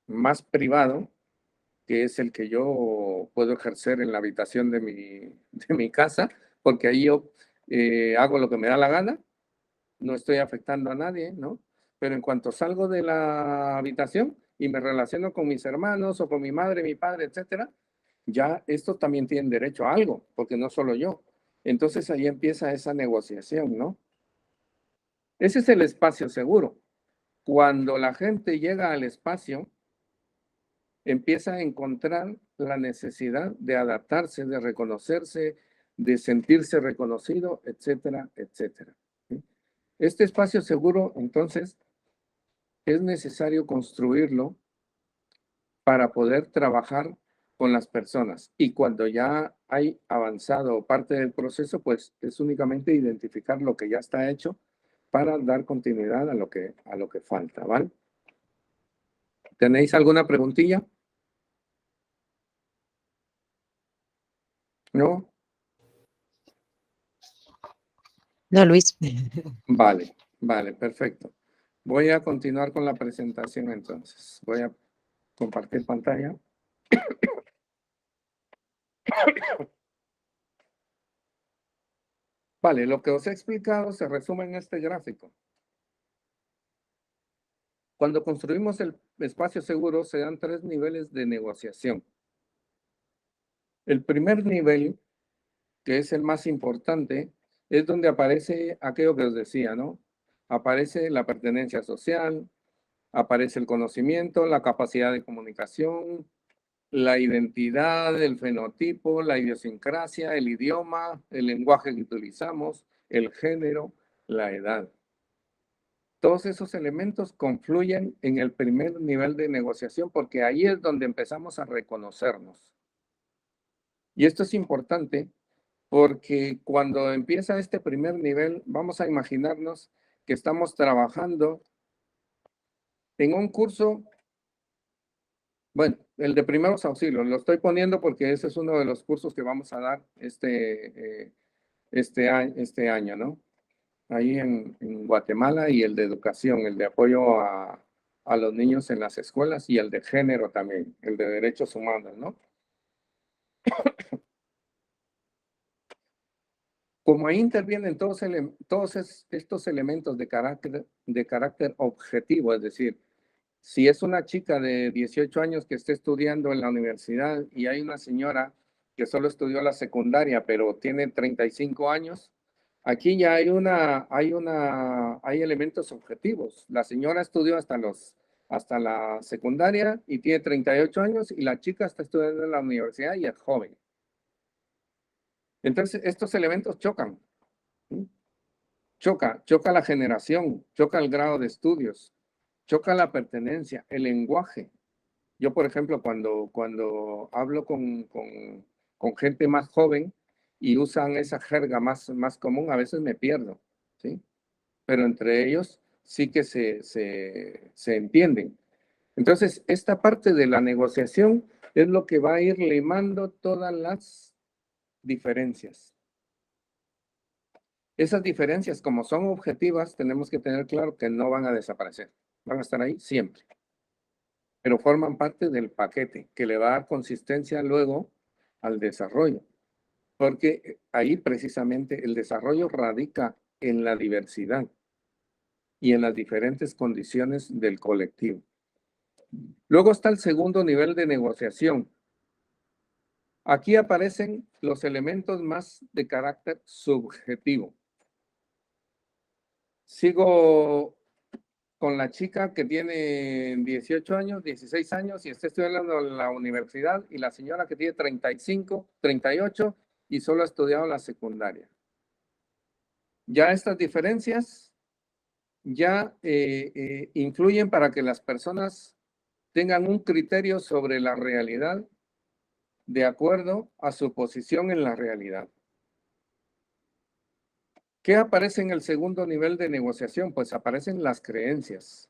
más privado, que es el que yo puedo ejercer en la habitación de mi casa, porque ahí yo hago lo que me da la gana, no estoy afectando a nadie, ¿no? Pero en cuanto salgo de la habitación, y me relaciono con mis hermanos o con mi madre, mi padre, etcétera, ya estos también tienen derecho a algo, porque no solo yo. Entonces ahí empieza esa negociación, ¿no? Ese es el espacio seguro. Cuando la gente llega al espacio, empieza a encontrar la necesidad de adaptarse, de reconocerse, de sentirse reconocido, etcétera, etcétera. ¿Sí? Este espacio seguro, entonces, es necesario construirlo para poder trabajar con las personas. Y cuando ya hay avanzado parte del proceso, pues es únicamente identificar lo que ya está hecho para dar continuidad a lo que falta, ¿vale? ¿Tenéis alguna preguntilla? ¿No? No, Luis. Vale, vale, perfecto. Voy a continuar con la presentación entonces. Voy a compartir pantalla. Vale, lo que os he explicado se resume en este gráfico. Cuando construimos el espacio seguro, se dan 3 niveles de negociación. El primer nivel, que es el más importante, es donde aparece aquello que os decía, ¿no? Aparece la pertenencia social, aparece el conocimiento, la capacidad de comunicación, la identidad, el fenotipo, la idiosincrasia, el idioma, el lenguaje que utilizamos, el género, la edad. Todos esos elementos confluyen en el primer nivel de negociación porque ahí es donde empezamos a reconocernos. Y esto es importante porque cuando empieza este primer nivel, vamos a imaginarnos que estamos trabajando en un curso, bueno, el de primeros auxilios, lo estoy poniendo porque ese es uno de los cursos que vamos a dar este año, ¿no? Ahí en Guatemala, y el de educación, el de apoyo a los niños en las escuelas, y el de género también, el de derechos humanos, ¿no? Como ahí intervienen todos estos elementos de carácter objetivo, es decir, si es una chica de 18 años que esté estudiando en la universidad y hay una señora que solo estudió la secundaria, pero tiene 35 años, aquí ya hay elementos objetivos. La señora estudió hasta la secundaria y tiene 38 años, y la chica está estudiando en la universidad y es joven. Entonces, estos elementos chocan. ¿Sí? Choca la generación, choca el grado de estudios, choca la pertenencia, el lenguaje. Yo, por ejemplo, cuando hablo con gente más joven y usan esa jerga más común, a veces me pierdo, ¿sí? Pero entre ellos sí que se entienden. Entonces, esta parte de la negociación es lo que va a ir limando todas las diferencias. Esas diferencias, como son objetivas, tenemos que tener claro que no van a desaparecer. Van a estar ahí siempre. Pero forman parte del paquete que le va a dar consistencia luego al desarrollo. Porque ahí precisamente el desarrollo radica en la diversidad y en las diferentes condiciones del colectivo. Luego está el segundo nivel de negociación. Aquí aparecen los elementos más de carácter subjetivo. Sigo con la chica que tiene 18 años, 16 años y está estudiando en la universidad, y la señora que tiene 35, 38 y solo ha estudiado la secundaria. Ya estas diferencias ya influyen para que las personas tengan un criterio sobre la realidad de acuerdo a su posición en la realidad. ¿Qué aparece en el segundo nivel de negociación? Pues aparecen las creencias,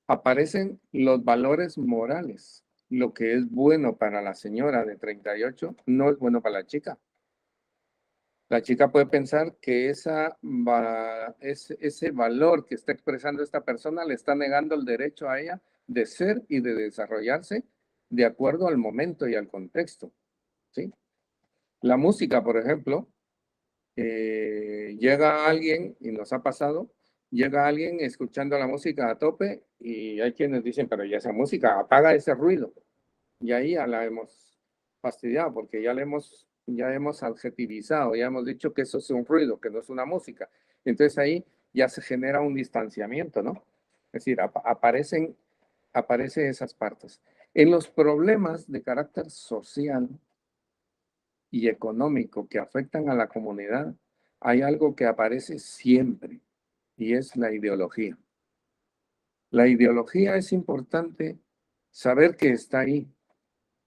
aparecen los valores morales. Lo que es bueno para la señora de 38 no es bueno para la chica. La chica puede pensar que ese valor que está expresando esta persona le está negando el derecho a ella de ser y de desarrollarse de acuerdo al momento y al contexto, ¿sí? La música, por ejemplo, llega alguien, y nos ha pasado, llega alguien escuchando la música a tope y hay quienes dicen, pero ya esa música, apaga ese ruido. Y ahí ya la hemos fastidiado porque ya hemos adjetivizado, ya hemos dicho que eso es un ruido, que no es una música. Entonces ahí ya se genera un distanciamiento, ¿no? Es decir, aparecen esas partes. En los problemas de carácter social y económico que afectan a la comunidad, hay algo que aparece siempre y es la ideología. La ideología es importante saber que está ahí,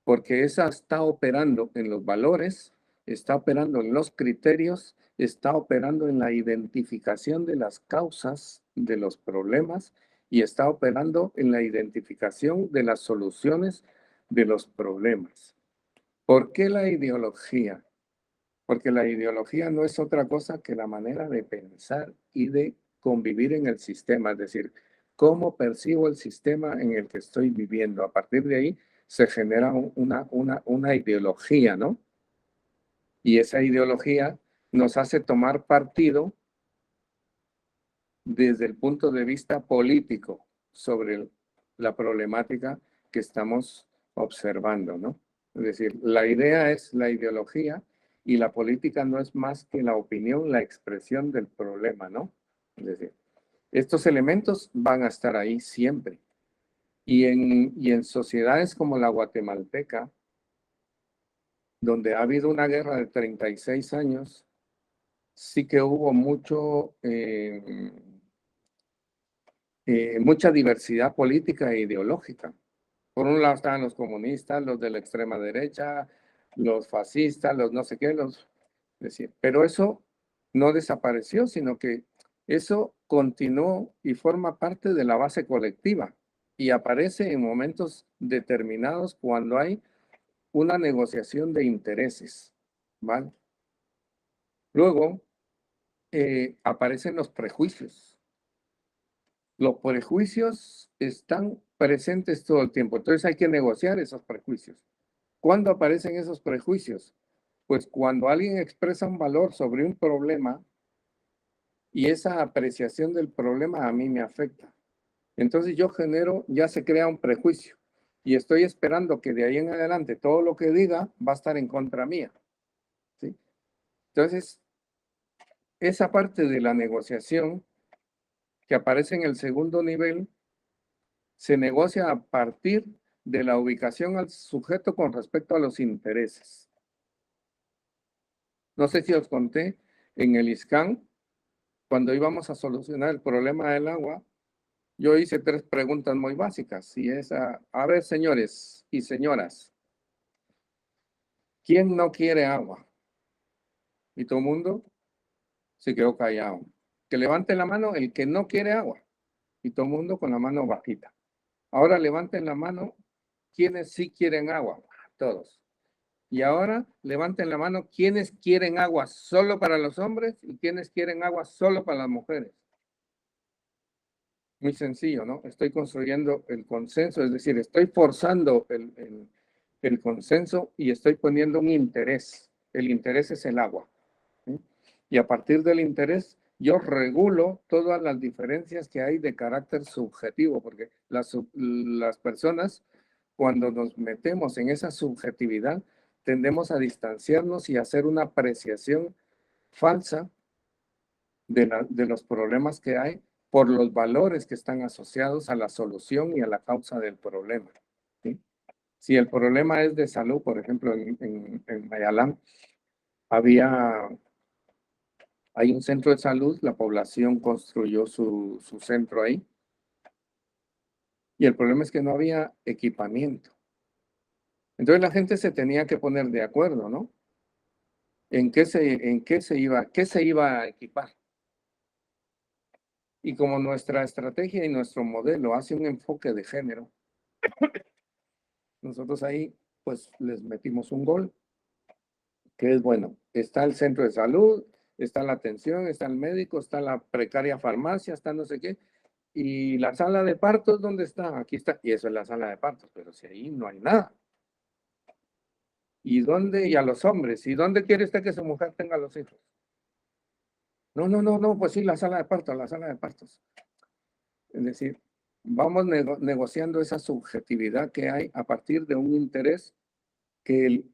porque esa está operando en los valores, está operando en los criterios, está operando en la identificación de las causas de los problemas y está operando en la identificación de las soluciones de los problemas. ¿Por qué la ideología? Porque la ideología no es otra cosa que la manera de pensar y de convivir en el sistema, es decir, cómo percibo el sistema en el que estoy viviendo. A partir de ahí se genera una ideología, ¿no? Y esa ideología nos hace tomar partido desde el punto de vista político sobre la problemática que estamos observando, ¿no? Es decir, la idea es la ideología y la política no es más que la opinión, la expresión del problema, ¿no? Es decir, estos elementos van a estar ahí siempre. Y en sociedades como la guatemalteca, donde ha habido una guerra de 36 años, sí que hubo mucha diversidad política e ideológica. Por un lado estaban los comunistas, los de la extrema derecha, los fascistas, los no sé qué, pero eso no desapareció, sino que eso continuó y forma parte de la base colectiva y aparece en momentos determinados cuando hay una negociación de intereses, ¿vale? Luego aparecen los prejuicios. Los prejuicios están presentes todo el tiempo, entonces hay que negociar esos prejuicios. ¿Cuándo aparecen esos prejuicios? Pues cuando alguien expresa un valor sobre un problema y esa apreciación del problema a mí me afecta. Entonces ya se crea un prejuicio y estoy esperando que de ahí en adelante todo lo que diga va a estar en contra mía, ¿sí? Entonces, esa parte de la negociación que aparece en el segundo nivel se negocia a partir de la ubicación al sujeto con respecto a los intereses. No sé si os conté, en el ISCAN, cuando íbamos a solucionar el problema del agua, yo hice 3 preguntas muy básicas. Y es a ver, señores y señoras, ¿quién no quiere agua? Y todo el mundo se quedó callado. Que levante la mano el que no quiere agua. Y todo el mundo con la mano bajita. Ahora levanten la mano quienes sí quieren agua. Todos. Y ahora levanten la mano quienes quieren agua solo para los hombres y quienes quieren agua solo para las mujeres. Muy sencillo, ¿no? Estoy construyendo el consenso, es decir, estoy forzando el consenso y estoy poniendo un interés. El interés es el agua, ¿sí? Y a partir del interés, yo regulo todas las diferencias que hay de carácter subjetivo, porque las personas, cuando nos metemos en esa subjetividad, tendemos a distanciarnos y a hacer una apreciación falsa de los problemas que hay por los valores que están asociados a la solución y a la causa del problema, ¿sí? Si el problema es de salud, por ejemplo, en Mayalán, hay un centro de salud, la población construyó su centro ahí, y el problema es que no había equipamiento. Entonces la gente se tenía que poner de acuerdo, ¿no? Qué se iba a equipar. Y como nuestra estrategia y nuestro modelo hace un enfoque de género, nosotros ahí pues les metimos un gol, que es bueno. Está el centro de salud, está la atención, está el médico, está la precaria farmacia, está no sé qué. Y la sala de partos, ¿dónde está? Aquí está. Y eso es la sala de partos, pero si ahí no hay nada. ¿Y dónde? Y a los hombres. ¿Y dónde quiere usted que su mujer tenga los hijos? No, pues sí, la sala de partos. Es decir, vamos negociando esa subjetividad que hay a partir de un interés que el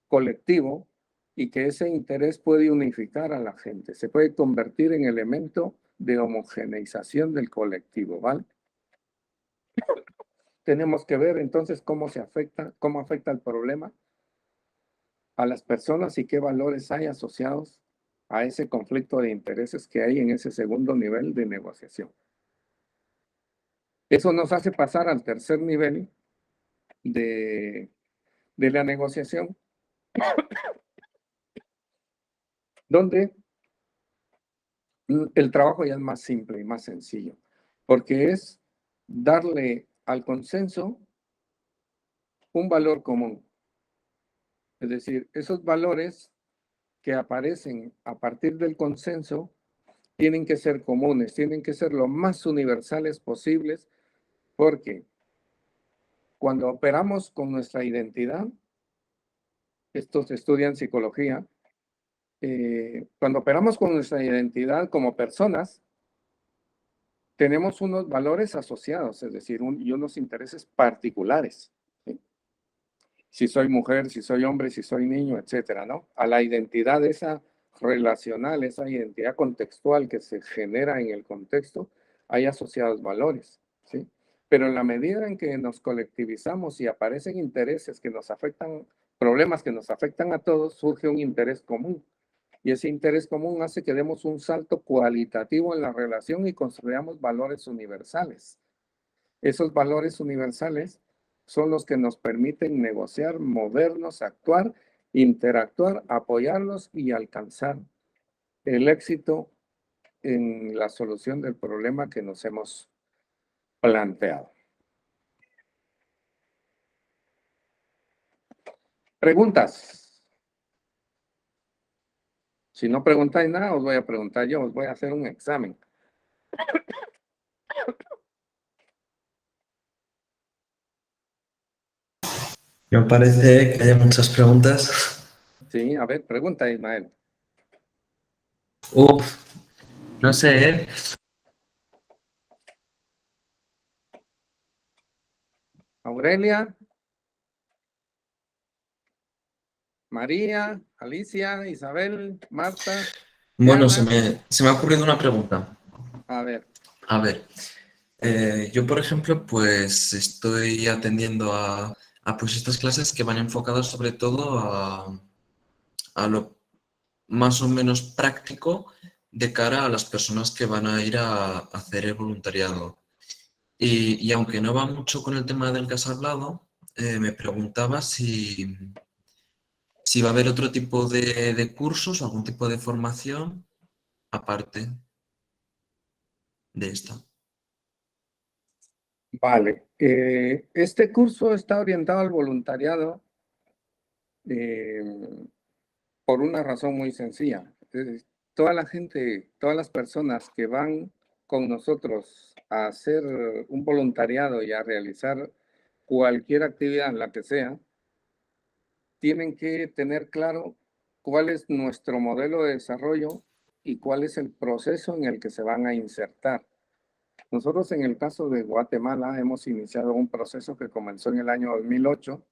colectivo y que ese interés puede unificar a la gente, se puede convertir en elemento de homogeneización del colectivo, ¿vale? Tenemos que ver entonces cómo afecta el problema a las personas y qué valores hay asociados a ese conflicto de intereses que hay en ese segundo nivel de negociación. Eso nos hace pasar al tercer nivel de la negociación, donde el trabajo ya es más simple y más sencillo, porque es darle al consenso un valor común. Es decir, esos valores que aparecen a partir del consenso tienen que ser comunes, tienen que ser lo más universales posibles, porque cuando operamos con nuestra identidad, estos estudian psicología, cuando operamos con nuestra identidad como personas, tenemos unos valores asociados, es decir, y unos intereses particulares. ¿Sí? Si soy mujer, si soy hombre, si soy niño, etcétera, ¿no? A la identidad esa relacional, esa identidad contextual que se genera en el contexto, hay asociados valores, ¿sí? Pero en la medida en que nos colectivizamos y aparecen intereses que nos afectan, problemas que nos afectan a todos, surge un interés común. Y ese interés común hace que demos un salto cualitativo en la relación y construyamos valores universales. Esos valores universales son los que nos permiten negociar, movernos, actuar, interactuar, apoyarnos y alcanzar el éxito en la solución del problema que nos hemos planteado. ¿Preguntas? Si no preguntáis nada, os voy a preguntar yo, os voy a hacer un examen. Me parece que hay muchas preguntas. Sí, a ver, pregunta, Ismael. No sé, ¿eh? Aurelia, María, Alicia, Isabel, Marta, Bueno, Diana. se me ha ocurrido una pregunta. A ver. A ver, yo por ejemplo, pues estoy atendiendo a pues estas clases que van enfocadas sobre todo a lo más o menos práctico de cara a las personas que van a ir a hacer el voluntariado. Y aunque no va mucho con el tema del que has hablado, me preguntaba si va a haber otro tipo de cursos, algún tipo de formación aparte de esta. Vale, este curso está orientado al voluntariado eh, por una razón muy sencilla. Toda la gente, todas las personas que van con nosotros a hacer un voluntariado y a realizar cualquier actividad, la que sea, tienen que tener claro cuál es nuestro modelo de desarrollo y cuál es el proceso en el que se van a insertar. Nosotros en el caso de Guatemala hemos iniciado un proceso que comenzó en el año 2008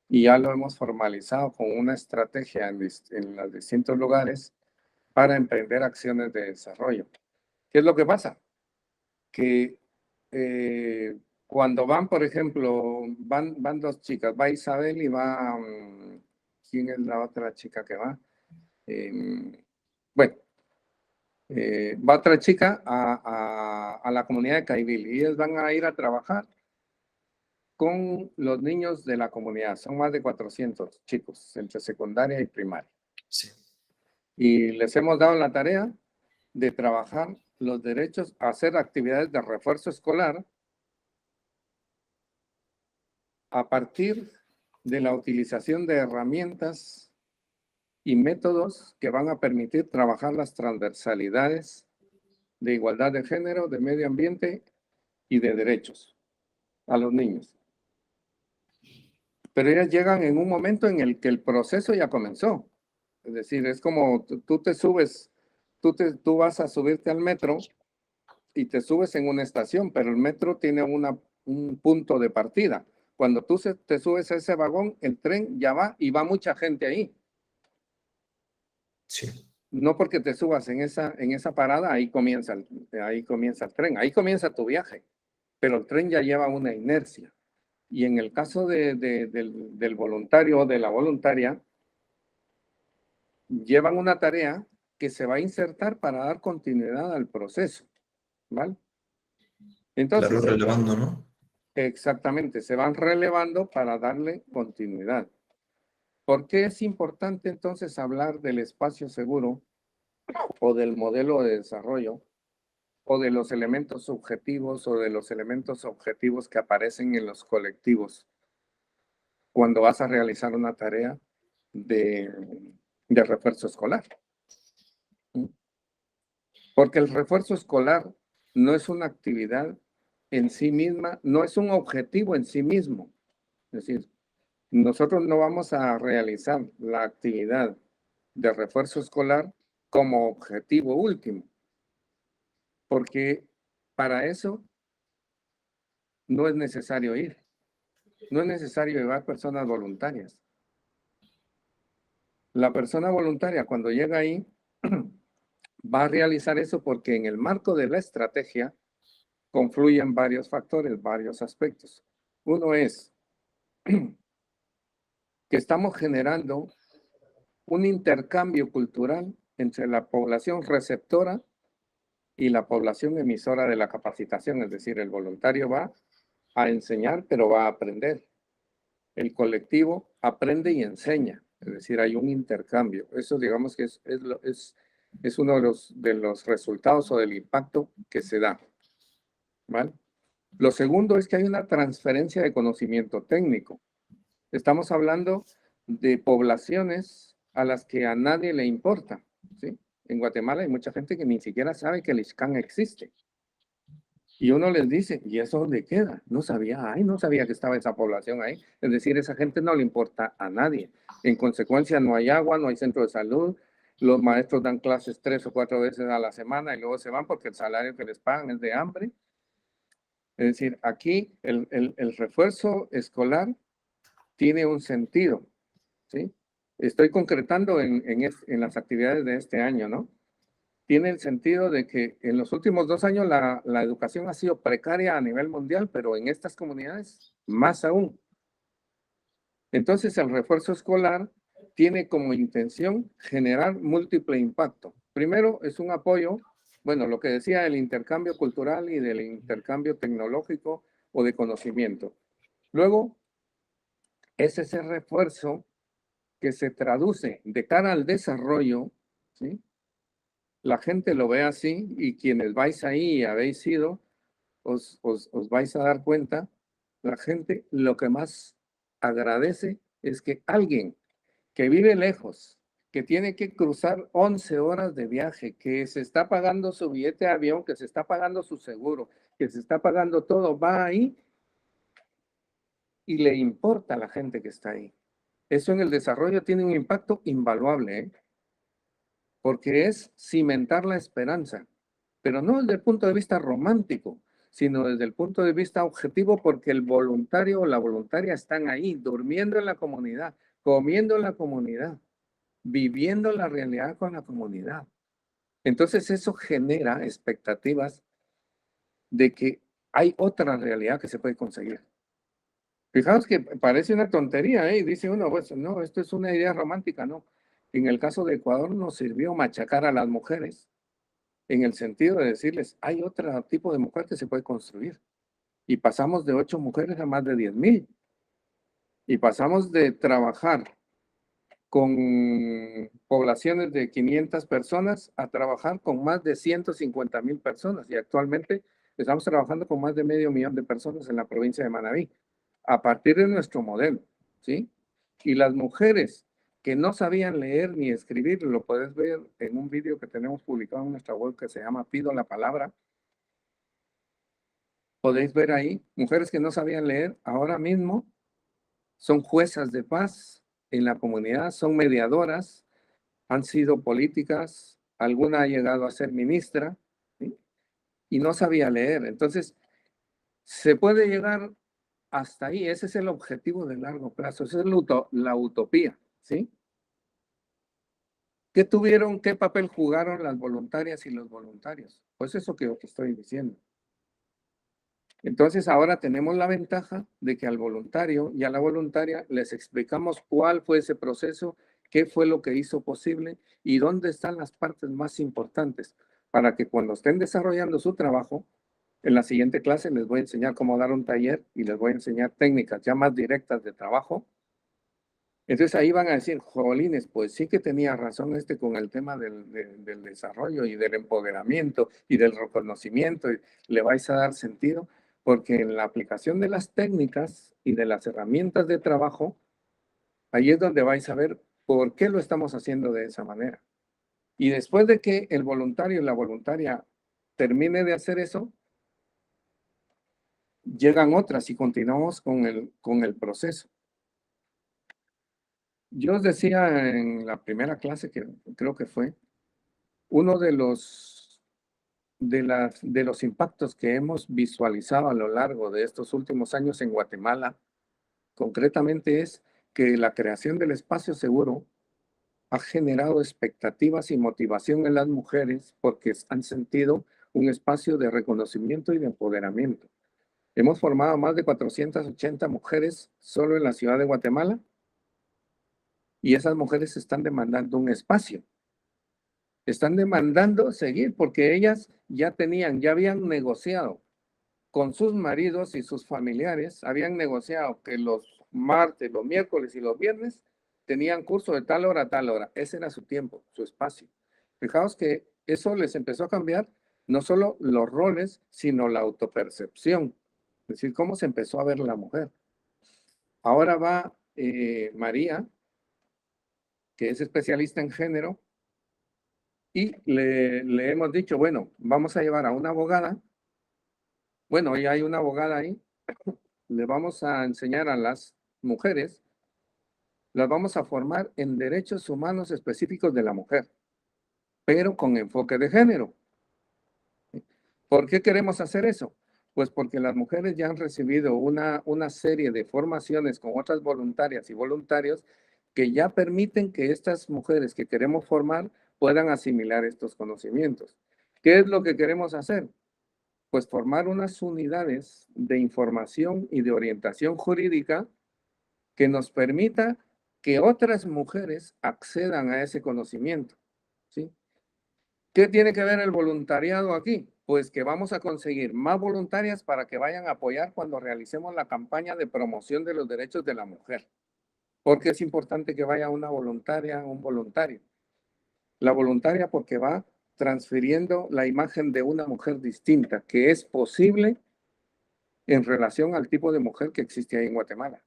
y ya lo hemos formalizado con una estrategia en los distintos lugares para emprender acciones de desarrollo. ¿Qué es lo que pasa? Que cuando van, por ejemplo, van dos chicas, va Isabel y va, ¿quién es la otra chica que va? Bueno, va otra chica a la comunidad de Caibil y ellos van a ir a trabajar con los niños de la comunidad. Son más de 400 chicos entre secundaria y primaria. Sí. Y les hemos dado la tarea de trabajar los derechos, hacer actividades de refuerzo escolar a partir de la utilización de herramientas y métodos que van a permitir trabajar las transversalidades de igualdad de género, de medio ambiente y de derechos a los niños. Pero ellas llegan en un momento en el que el proceso ya comenzó. Es decir, es como tú te subes tú vas a subirte al metro y te subes en una estación, pero el metro tiene un punto de partida. Cuando tú te subes a ese vagón, el tren ya va y va mucha gente ahí. Sí, No porque te subas en esa parada, ahí comienza el tren, ahí comienza tu viaje, pero el tren ya lleva una inercia. Y en el caso del voluntario o de la voluntaria, llevan una tarea que se va a insertar para dar continuidad al proceso, ¿vale? claro, Entonces, relevando, ¿no? exactamente, se van relevando para darle continuidad. ¿Por qué es importante entonces hablar del espacio seguro o del modelo de desarrollo o de los elementos subjetivos o de los elementos objetivos que aparecen en los colectivos cuando vas a realizar una tarea de refuerzo escolar? Porque el refuerzo escolar no es una actividad en sí misma, no es un objetivo en sí mismo. Es decir, nosotros no vamos a realizar la actividad de refuerzo escolar como objetivo último, porque para eso no es necesario ir, no es necesario llevar personas voluntarias. La persona voluntaria cuando llega ahí va a realizar eso porque en el marco de la estrategia confluyen varios factores, varios aspectos. Uno es que estamos generando un intercambio cultural entre la población receptora y la población emisora de la capacitación, es decir, el voluntario va a enseñar, pero va a aprender. El colectivo aprende y enseña, es decir, hay un intercambio. Eso digamos que es uno de los resultados o del impacto que se da, ¿vale? Lo segundo es que hay una transferencia de conocimiento técnico. Estamos hablando de poblaciones a las que a nadie le importa, ¿sí? En Guatemala hay mucha gente que ni siquiera sabe que el ISCAN existe. Y uno les dice, ¿y eso dónde queda? No sabía, no sabía que estaba esa población ahí. Es decir, esa gente no le importa a nadie. En consecuencia, no hay agua, no hay centro de salud. Los maestros dan clases 3 o 4 veces a la semana y luego se van porque el salario que les pagan es de hambre. Es decir, aquí el refuerzo escolar tiene un sentido, ¿sí? Estoy concretando en las actividades de este año, ¿no? Tiene el sentido de que en los últimos 2 años la educación ha sido precaria a nivel mundial, pero en estas comunidades más aún. Entonces el refuerzo escolar tiene como intención generar múltiple impacto. Primero es un apoyo, bueno, lo que decía del intercambio cultural y del intercambio tecnológico o de conocimiento. Luego es ese refuerzo que se traduce de cara al desarrollo, ¿sí? La gente lo ve así y quienes vais ahí y habéis ido, os vais a dar cuenta, la gente lo que más agradece es que alguien que vive lejos, que tiene que cruzar 11 horas de viaje, que se está pagando su billete de avión, que se está pagando su seguro, que se está pagando todo, va ahí y le importa a la gente que está ahí. Eso en el desarrollo tiene un impacto invaluable, ¿eh? Porque es cimentar la esperanza, pero no desde el punto de vista romántico, sino desde el punto de vista objetivo, porque el voluntario o la voluntaria están ahí, durmiendo en la comunidad, comiendo en la comunidad, viviendo la realidad con la comunidad. Entonces eso genera expectativas de que hay otra realidad que se puede conseguir. Fijaos que parece una tontería, ¿eh? Y dice uno, pues no, esto es una idea romántica, no. En el caso de Ecuador nos sirvió machacar a las mujeres en el sentido de decirles, hay otro tipo de mujer que se puede construir. Y pasamos de 8 mujeres a más de 10,000. Y pasamos de trabajar con poblaciones de 500 personas a trabajar con más de 150,000 personas. Y actualmente estamos trabajando con más de 500,000 de personas en la provincia de Manabí, a partir de nuestro modelo, ¿sí? Y las mujeres que no sabían leer ni escribir, lo puedes ver en un vídeo que tenemos publicado en nuestra web que se llama Pido la Palabra. Podéis ver ahí, mujeres que no sabían leer, ahora mismo son juezas de paz en la comunidad, son mediadoras, han sido políticas, alguna ha llegado a ser ministra, ¿sí? Y no sabía leer. Entonces, se puede llegar hasta ahí. Ese es el objetivo de largo plazo. Esa es la utopía, ¿sí? ¿Qué papel jugaron las voluntarias y los voluntarios? Pues eso que yo te estoy diciendo. Entonces ahora tenemos la ventaja de que al voluntario y a la voluntaria les explicamos cuál fue ese proceso, qué fue lo que hizo posible y dónde están las partes más importantes para que cuando estén desarrollando su trabajo, en la siguiente clase les voy a enseñar cómo dar un taller y les voy a enseñar técnicas ya más directas de trabajo. Entonces ahí van a decir, jolines, pues sí que tenía razón con el tema del desarrollo y del empoderamiento y del reconocimiento, y le vais a dar sentido, porque en la aplicación de las técnicas y de las herramientas de trabajo, ahí es donde vais a ver por qué lo estamos haciendo de esa manera. Y después de que el voluntario y la voluntaria termine de hacer eso, llegan otras y continuamos con el proceso. Yo os decía en la primera clase, que creo que fue, uno de los impactos que hemos visualizado a lo largo de estos últimos años en Guatemala, concretamente es que la creación del espacio seguro ha generado expectativas y motivación en las mujeres porque han sentido un espacio de reconocimiento y de empoderamiento. Hemos formado más de 480 mujeres solo en la ciudad de Guatemala y esas mujeres están demandando un espacio. Están demandando seguir porque ellas ya habían negociado con sus maridos y sus familiares, habían negociado que los martes, los miércoles y los viernes tenían curso de tal hora a tal hora. Ese era su tiempo, su espacio. Fijaos que eso les empezó a cambiar no solo los roles, sino la autopercepción. Es decir, cómo se empezó a ver la mujer. Ahora va María, que es especialista en género, y le hemos dicho, bueno, vamos a llevar a una abogada. Bueno, ya hay una abogada ahí. Le vamos a enseñar a las mujeres, las vamos a formar en derechos humanos específicos de la mujer, pero con enfoque de género. ¿Por qué queremos hacer eso? Pues porque las mujeres ya han recibido una serie de formaciones con otras voluntarias y voluntarios que ya permiten que estas mujeres que queremos formar puedan asimilar estos conocimientos. ¿Qué es lo que queremos hacer? Pues formar unas unidades de información y de orientación jurídica que nos permita que otras mujeres accedan a ese conocimiento, ¿sí? ¿Qué tiene que ver el voluntariado aquí? Pues que vamos a conseguir más voluntarias para que vayan a apoyar cuando realicemos la campaña de promoción de los derechos de la mujer. Porque es importante que vaya una voluntaria, un voluntario. La voluntaria porque va transfiriendo la imagen de una mujer distinta, que es posible en relación al tipo de mujer que existe ahí en Guatemala.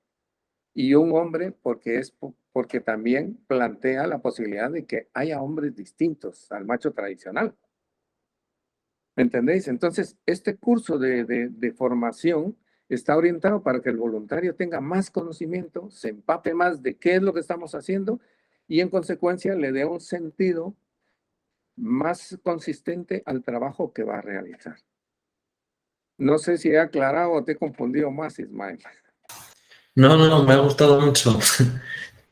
Y un hombre porque también plantea la posibilidad de que haya hombres distintos al macho tradicional. ¿Me entendéis? Entonces, este curso de formación está orientado para que el voluntario tenga más conocimiento, se empape más de qué es lo que estamos haciendo y en consecuencia le dé un sentido más consistente al trabajo que va a realizar. No sé si he aclarado o te he confundido más, Ismael. No, me ha gustado mucho.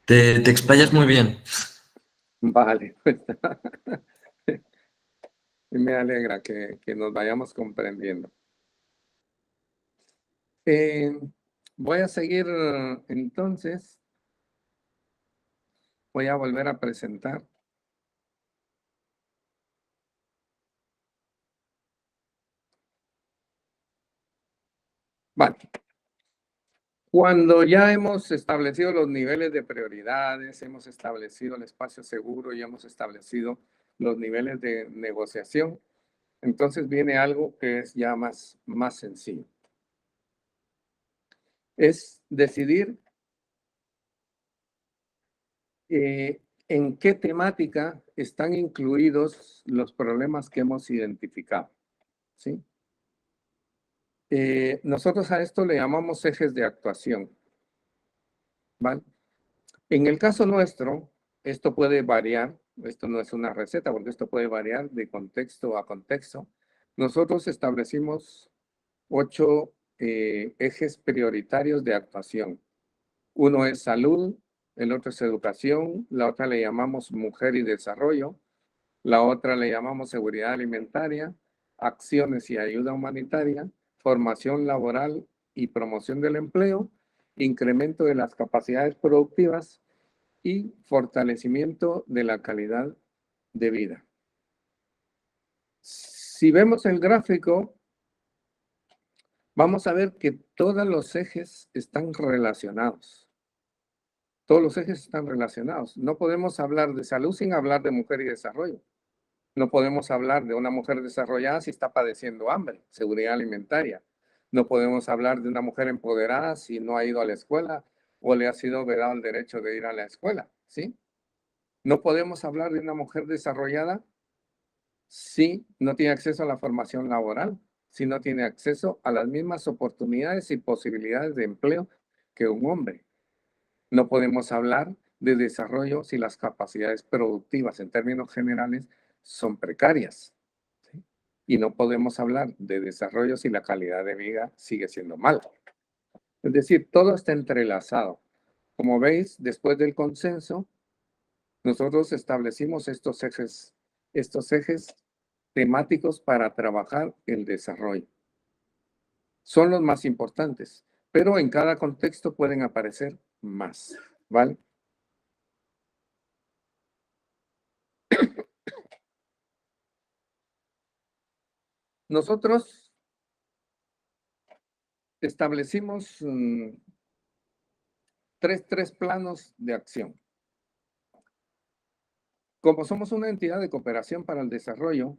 Te explayas muy bien. Vale, pues me alegra que nos vayamos comprendiendo. Voy a seguir entonces. Voy a volver a presentar. Vale. Cuando ya hemos establecido los niveles de prioridades, hemos establecido el espacio seguro y hemos establecido los niveles de negociación, entonces viene algo que es ya más sencillo. Es decidir en qué temática están incluidos los problemas que hemos identificado, ¿sí? Nosotros a esto le llamamos ejes de actuación, ¿vale? En el caso nuestro, esto puede variar esto no es una receta porque esto puede variar de contexto a contexto. Nosotros establecimos 8 ejes prioritarios de actuación. Uno es salud, el otro es educación, la otra le llamamos mujer y desarrollo, la otra le llamamos seguridad alimentaria, acciones y ayuda humanitaria, formación laboral y promoción del empleo, incremento de las capacidades productivas y fortalecimiento de la calidad de vida. Si vemos el gráfico, vamos a ver que todos los ejes están relacionados. Todos los ejes están relacionados. No podemos hablar de salud sin hablar de mujer y desarrollo. No podemos hablar de una mujer desarrollada si está padeciendo hambre, seguridad alimentaria. No podemos hablar de una mujer empoderada si no ha ido a la escuela o le ha sido vedado el derecho de ir a la escuela, ¿sí? No podemos hablar de una mujer desarrollada si no tiene acceso a la formación laboral, si no tiene acceso a las mismas oportunidades y posibilidades de empleo que un hombre. No podemos hablar de desarrollo si las capacidades productivas en términos generales son precarias, ¿sí? Y no podemos hablar de desarrollo si la calidad de vida sigue siendo mala. Es decir, todo está entrelazado. Como veis, después del consenso, nosotros establecimos estos ejes temáticos para trabajar el desarrollo. Son los más importantes, pero en cada contexto pueden aparecer más, ¿vale? Nosotros establecimos tres planos de acción. Como somos una entidad de cooperación para el desarrollo,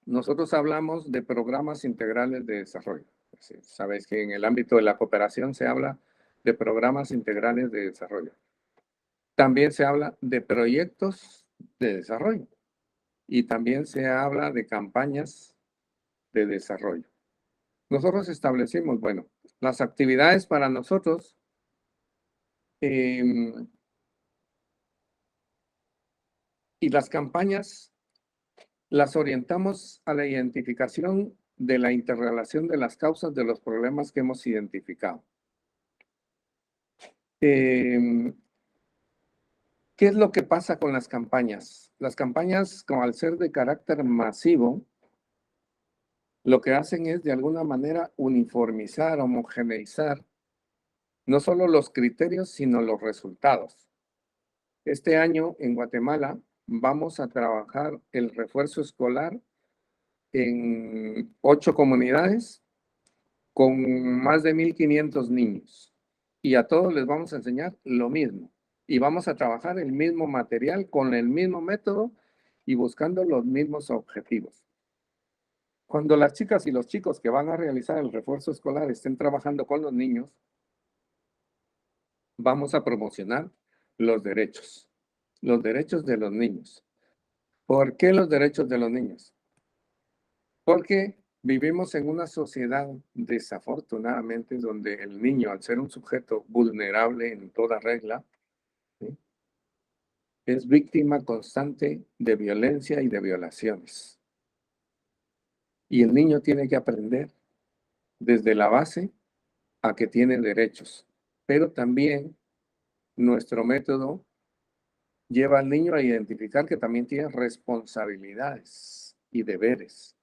nosotros hablamos de programas integrales de desarrollo. Sabéis que en el ámbito de la cooperación se habla de programas integrales de desarrollo. También se habla de proyectos de desarrollo y también se habla de campañas de desarrollo. Nosotros establecimos, bueno, las actividades para nosotros y las campañas las orientamos a la identificación de la interrelación de las causas de los problemas que hemos identificado. ¿Qué es lo que pasa con las campañas? Las campañas, como al ser de carácter masivo, lo que hacen es de alguna manera uniformizar, homogeneizar, no solo los criterios, sino los resultados. Este año en Guatemala vamos a trabajar el refuerzo escolar en 8 comunidades con más de 1,500 niños. Y a todos les vamos a enseñar lo mismo. Y vamos a trabajar el mismo material con el mismo método y buscando los mismos objetivos. Cuando las chicas y los chicos que van a realizar el refuerzo escolar estén trabajando con los niños, vamos a promocionar los derechos de los niños. ¿Por qué los derechos de los niños? Porque vivimos en una sociedad, desafortunadamente, donde el niño, al ser un sujeto vulnerable en toda regla, ¿sí?, es víctima constante de violencia y de violaciones. Y el niño tiene que aprender desde la base a que tiene derechos, pero también nuestro método lleva al niño a identificar que también tiene responsabilidades y deberes,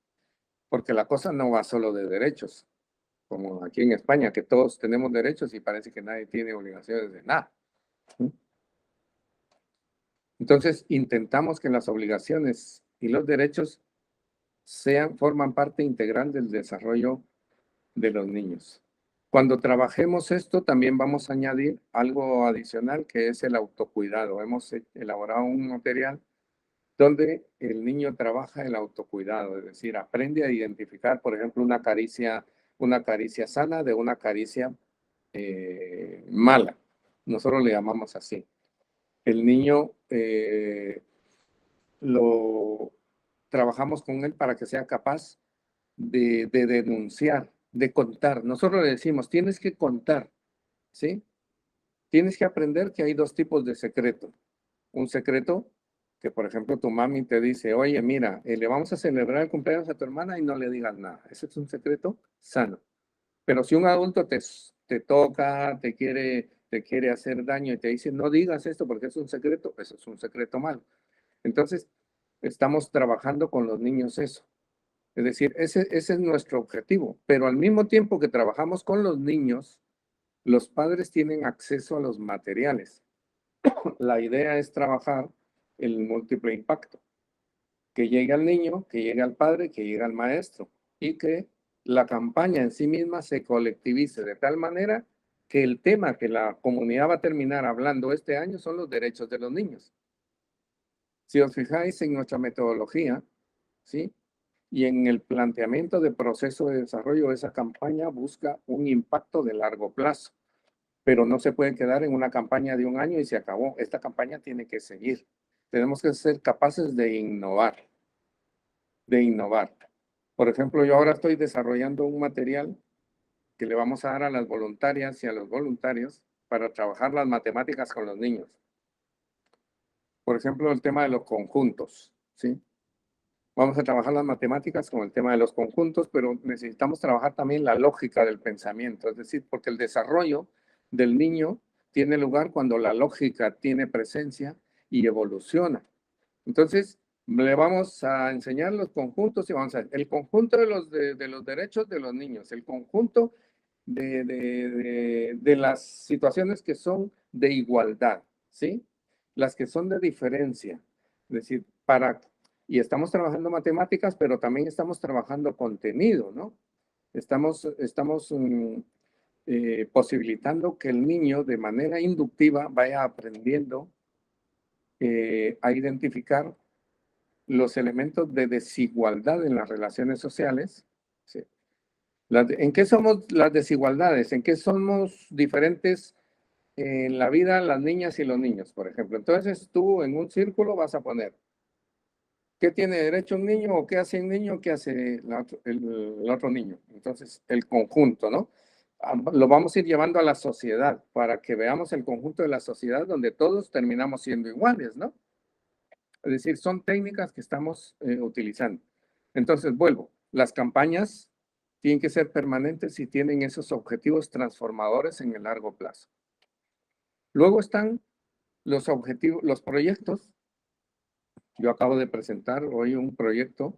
porque la cosa no va solo de derechos, como aquí en España, que todos tenemos derechos y parece que nadie tiene obligaciones de nada. Entonces, intentamos que las obligaciones y los derechos forman parte integral del desarrollo de los niños. Cuando trabajemos esto, también vamos a añadir algo adicional, que es el autocuidado. Hemos elaborado un material donde el niño trabaja el autocuidado, es decir, aprende a identificar, por ejemplo, una caricia sana de una caricia mala. Nosotros le llamamos así. El niño lo trabajamos con él para que sea capaz de denunciar, de contar. Nosotros le decimos, tienes que contar, ¿sí? Tienes que aprender que hay 2 tipos de secreto. un secreto que, por ejemplo, tu mami te dice, oye, mira, le vamos a celebrar el cumpleaños a tu hermana y no le digas nada. Ese es un secreto sano. Pero si un adulto te toca, te quiere hacer daño y te dice, no digas esto porque es un secreto, eso es un secreto malo. Entonces, estamos trabajando con los niños eso. Es decir, ese es nuestro objetivo. Pero al mismo tiempo que trabajamos con los niños, los padres tienen acceso a los materiales. La idea es trabajar el múltiple impacto. Que llegue al niño, que llegue al padre, que llegue al maestro. Y que la campaña en sí misma se colectivice de tal manera que el tema que la comunidad va a terminar hablando este año son los derechos de los niños. Si os fijáis en nuestra metodología, ¿sí? Y en el planteamiento de proceso de desarrollo, esa campaña busca un impacto de largo plazo, pero no se puede quedar en una campaña de un año y se acabó. Esta campaña tiene que seguir. Tenemos que ser capaces de innovar, de innovar. Por ejemplo, yo ahora estoy desarrollando un material que le vamos a dar a las voluntarias y a los voluntarios para trabajar las matemáticas con los niños. Por ejemplo, el tema de los conjuntos, ¿sí? Vamos a trabajar las matemáticas con el tema de los conjuntos, pero necesitamos trabajar también la lógica del pensamiento, es decir, porque el desarrollo del niño tiene lugar cuando la lógica tiene presencia y evoluciona. Entonces, le vamos a enseñar los conjuntos y vamos a ver el conjunto de los derechos de los niños, el conjunto de las situaciones que son de igualdad, ¿sí? Las que son de diferencia. Es decir, y estamos trabajando matemáticas, pero también estamos trabajando contenido, ¿no? Estamos posibilitando que el niño de manera inductiva vaya aprendiendo a identificar los elementos de desigualdad en las relaciones sociales. ¿Sí? ¿En qué somos las desigualdades? ¿En qué somos diferentes en la vida las niñas y los niños, por ejemplo? Entonces tú en un círculo vas a poner ¿qué tiene derecho un niño o qué hace un niño? ¿Qué hace el otro niño? Entonces, el conjunto, ¿no? Lo vamos a ir llevando a la sociedad para que veamos el conjunto de la sociedad donde todos terminamos siendo iguales, ¿no? Es decir, son técnicas que estamos utilizando. Entonces, vuelvo, las campañas tienen que ser permanentes y tienen esos objetivos transformadores en el largo plazo. Luego están los objetivos, los proyectos. Yo acabo de presentar hoy un proyecto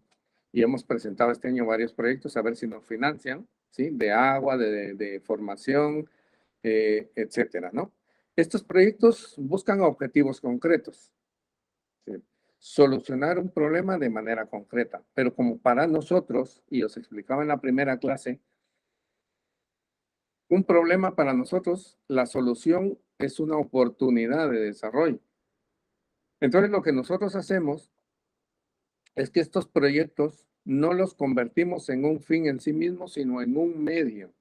y hemos presentado este año varios proyectos a ver si nos financian, ¿sí? De agua, de formación, etcétera, ¿no? Estos proyectos buscan objetivos concretos. ¿Sí? Solucionar un problema de manera concreta, pero como para nosotros, y os explicaba en la primera clase, un problema para nosotros, la solución es una oportunidad de desarrollo. Entonces, lo que nosotros hacemos es que estos proyectos no los convertimos en un fin en sí mismo, sino en un medio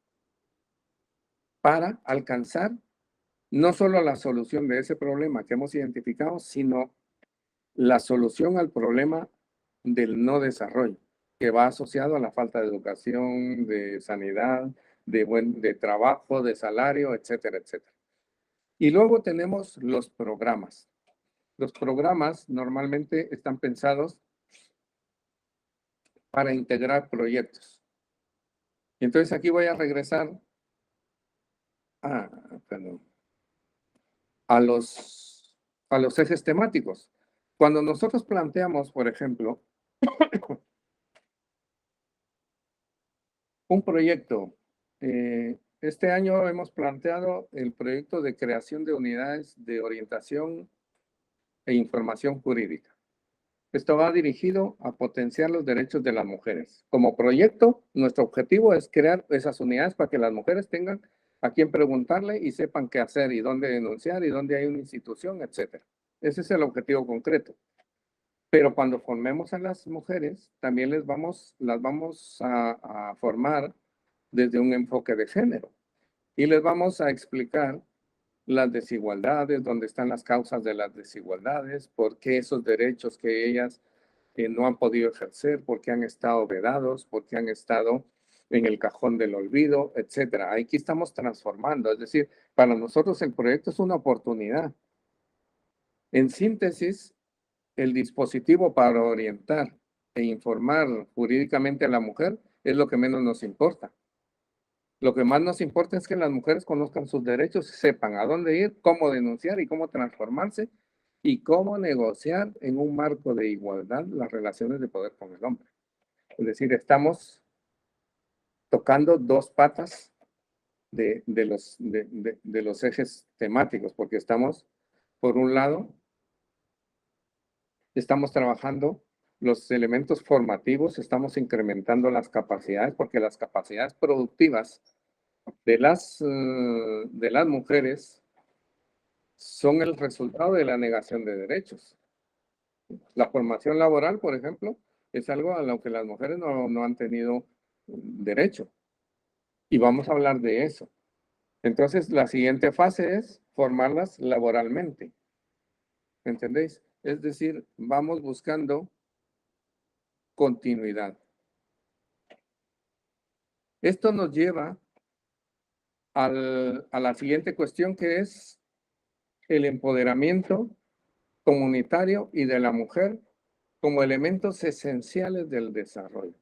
para alcanzar no solo la solución de ese problema que hemos identificado, sino la solución al problema del no desarrollo, que va asociado a la falta de educación, de sanidad, de trabajo, de salario, etcétera, etcétera. Y luego tenemos los programas. Los programas normalmente están pensados para integrar proyectos. Y entonces aquí voy a regresar a los ejes temáticos. Cuando nosotros planteamos, por ejemplo, un proyecto, este año hemos planteado el proyecto de creación de unidades de orientación e información jurídica. Esto va dirigido a potenciar los derechos de las mujeres. Como proyecto, nuestro objetivo es crear esas unidades para que las mujeres tengan a quién preguntarle y sepan qué hacer y dónde denunciar y dónde hay una institución, etc. Ese es el objetivo concreto. Pero cuando formemos a las mujeres, también las vamos a formar desde un enfoque de género y les vamos a explicar las desigualdades, dónde están las causas de las desigualdades, por qué esos derechos que ellas no han podido ejercer, por qué han estado vedados, por qué han estado en el cajón del olvido, etcétera. Aquí estamos transformando, es decir, para nosotros el proyecto es una oportunidad. En síntesis, el dispositivo para orientar e informar jurídicamente a la mujer es lo que menos nos importa. Lo que más nos importa es que las mujeres conozcan sus derechos, sepan a dónde ir, cómo denunciar y cómo transformarse y cómo negociar en un marco de igualdad las relaciones de poder con el hombre. Es decir, estamos tocando dos patas de los ejes temáticos, porque estamos, por un lado, estamos trabajando los elementos formativos, estamos incrementando las capacidades, porque las capacidades productivas de las mujeres son el resultado de la negación de derechos. La formación laboral, por ejemplo, es algo a lo que las mujeres no han tenido derecho. Y vamos a hablar de eso. Entonces, la siguiente fase es formarlas laboralmente. ¿Entendéis? Es decir, vamos buscando continuidad. Esto nos lleva a la siguiente cuestión, que es el empoderamiento comunitario y de la mujer como elementos esenciales del desarrollo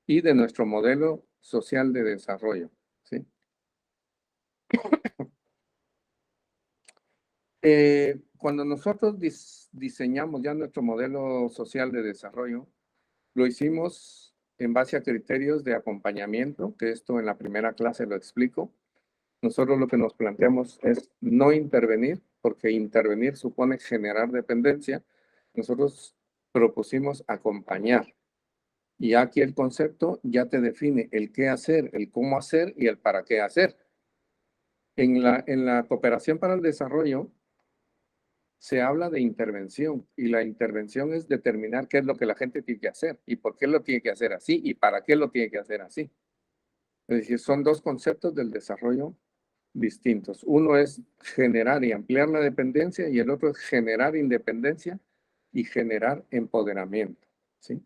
y de nuestro modelo social de desarrollo. ¿Sí? Cuando nosotros diseñamos ya nuestro modelo social de desarrollo, lo hicimos en base a criterios de acompañamiento, que esto en la primera clase lo explico. Nosotros lo que nos planteamos es no intervenir, porque intervenir supone generar dependencia. Nosotros propusimos acompañar. Y aquí el concepto ya te define el qué hacer, el cómo hacer y el para qué hacer. En la cooperación para el desarrollo se habla de intervención, y la intervención es determinar qué es lo que la gente tiene que hacer y por qué lo tiene que hacer así y para qué lo tiene que hacer así. Es decir, son dos conceptos del desarrollo distintos. Uno es generar y ampliar la dependencia y el otro es generar independencia y generar empoderamiento. ¿Sí?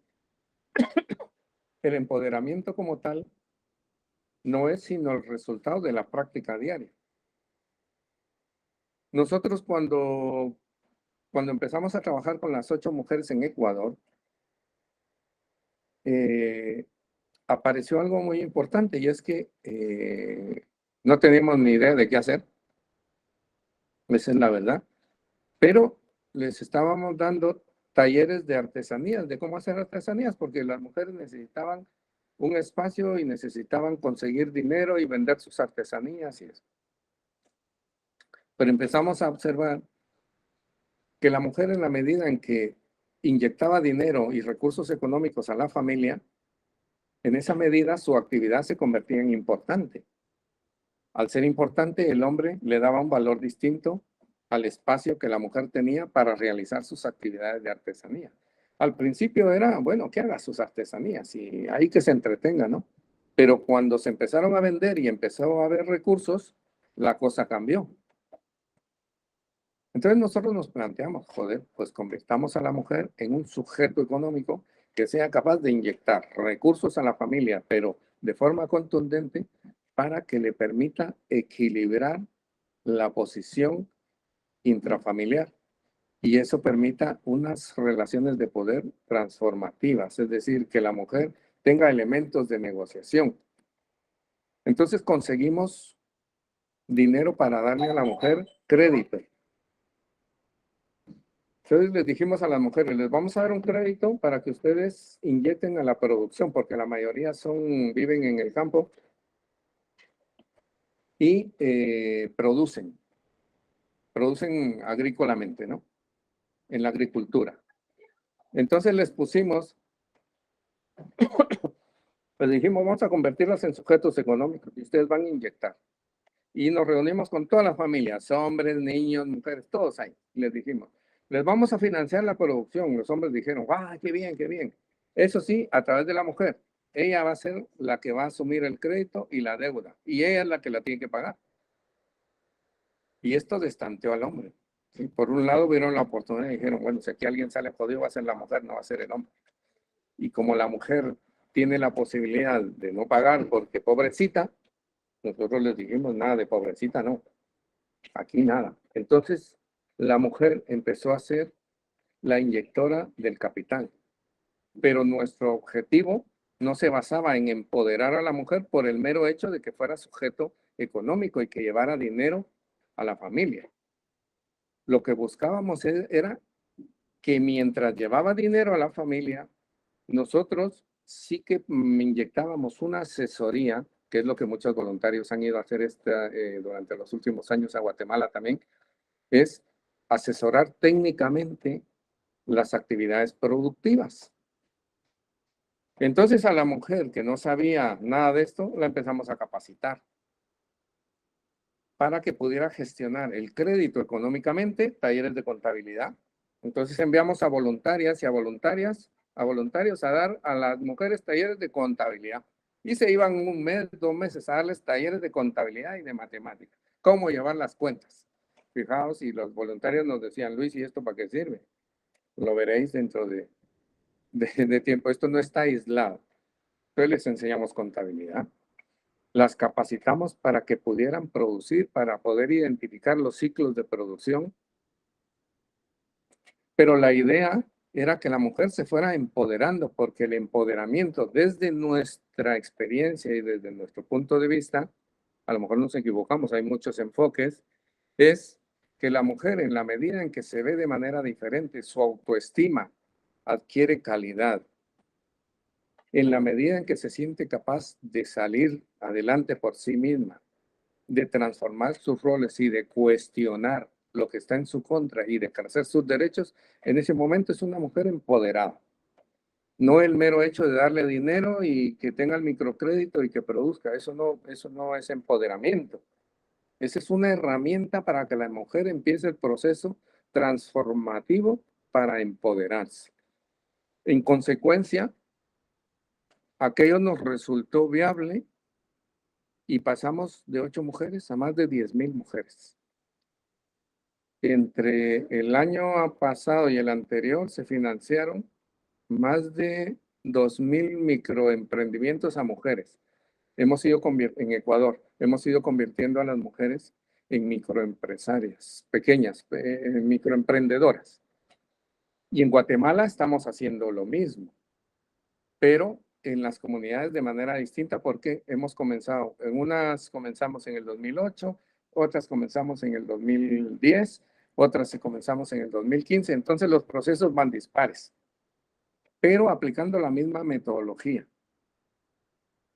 El empoderamiento como tal no es sino el resultado de la práctica diaria. Nosotros cuando empezamos a trabajar con las 8 mujeres en Ecuador, apareció algo muy importante, y es que no teníamos ni idea de qué hacer, esa es la verdad, pero les estábamos dando talleres de artesanías, de cómo hacer artesanías, porque las mujeres necesitaban un espacio y necesitaban conseguir dinero y vender sus artesanías y eso. Pero empezamos a observar que la mujer, en la medida en que inyectaba dinero y recursos económicos a la familia, en esa medida su actividad se convertía en importante. Al ser importante, el hombre le daba un valor distinto al espacio que la mujer tenía para realizar sus actividades de artesanía. Al principio era, bueno, que haga sus artesanías y ahí que se entretenga, ¿no? Pero cuando se empezaron a vender y empezó a haber recursos, la cosa cambió. Entonces nosotros nos planteamos, joder, pues convirtamos a la mujer en un sujeto económico que sea capaz de inyectar recursos a la familia, pero de forma contundente, para que le permita equilibrar la posición intrafamiliar. Y eso permita unas relaciones de poder transformativas, es decir, que la mujer tenga elementos de negociación. Entonces conseguimos dinero para darle a la mujer crédito. Entonces les dijimos a las mujeres, les vamos a dar un crédito para que ustedes inyecten a la producción, porque la mayoría viven en el campo y producen agrícolamente, ¿no? En la agricultura. Entonces les pusimos, pues dijimos, vamos a convertirlas en sujetos económicos y ustedes van a inyectar. Y nos reunimos con todas las familias, hombres, niños, mujeres, todos ahí. Y les dijimos, les vamos a financiar la producción. Los hombres dijeron, ¡ah, qué bien, qué bien! Eso sí, a través de la mujer. Ella va a ser la que va a asumir el crédito y la deuda. Y ella es la que la tiene que pagar. Y esto destanteó al hombre. ¿Sí? Por un lado vieron la oportunidad y dijeron, bueno, si aquí alguien sale jodido va a ser la mujer, no va a ser el hombre. Y como la mujer tiene la posibilidad de no pagar porque pobrecita, nosotros les dijimos, nada de pobrecita, no. Aquí nada. Entonces, la mujer empezó a ser la inyectora del capital. Pero nuestro objetivo no se basaba en empoderar a la mujer por el mero hecho de que fuera sujeto económico y que llevara dinero a la familia. Lo que buscábamos era que mientras llevaba dinero a la familia, nosotros sí que inyectábamos una asesoría, que es lo que muchos voluntarios han ido a hacer durante los últimos años a Guatemala también, es asesorar técnicamente las actividades productivas. Entonces a la mujer que no sabía nada de esto, la empezamos a capacitar para que pudiera gestionar el crédito económicamente, talleres de contabilidad. Entonces enviamos a voluntarias y a voluntarios a dar a las mujeres talleres de contabilidad. Y se iban 1 mes, 2 meses a darles talleres de contabilidad y de matemática. Cómo llevar las cuentas. Fijaos, y los voluntarios nos decían, Luis, ¿y esto para qué sirve? Lo veréis dentro de tiempo. Esto no está aislado. Entonces les enseñamos contabilidad. Las capacitamos para que pudieran producir, para poder identificar los ciclos de producción. Pero la idea era que la mujer se fuera empoderando, porque el empoderamiento desde nuestra experiencia y desde nuestro punto de vista, a lo mejor nos equivocamos, hay muchos enfoques, es que la mujer, en la medida en que se ve de manera diferente, su autoestima adquiere calidad. En la medida en que se siente capaz de salir adelante por sí misma, de transformar sus roles y de cuestionar lo que está en su contra y de ejercer sus derechos, en ese momento es una mujer empoderada. No el mero hecho de darle dinero y que tenga el microcrédito y que produzca. Eso no es empoderamiento. Esa es una herramienta para que la mujer empiece el proceso transformativo para empoderarse. En consecuencia, aquello nos resultó viable y pasamos de 8 mujeres a más de 10,000 mujeres. Entre el año pasado y el anterior se financiaron más de 2,000 microemprendimientos a mujeres. En Ecuador, hemos ido convirtiendo a las mujeres en microempresarias, pequeñas, microemprendedoras. Y en Guatemala estamos haciendo lo mismo, pero en las comunidades de manera distinta, porque hemos comenzado, en unas comenzamos en el 2008, otras comenzamos en el 2010, otras comenzamos en el 2015, entonces los procesos van dispares, pero aplicando la misma metodología.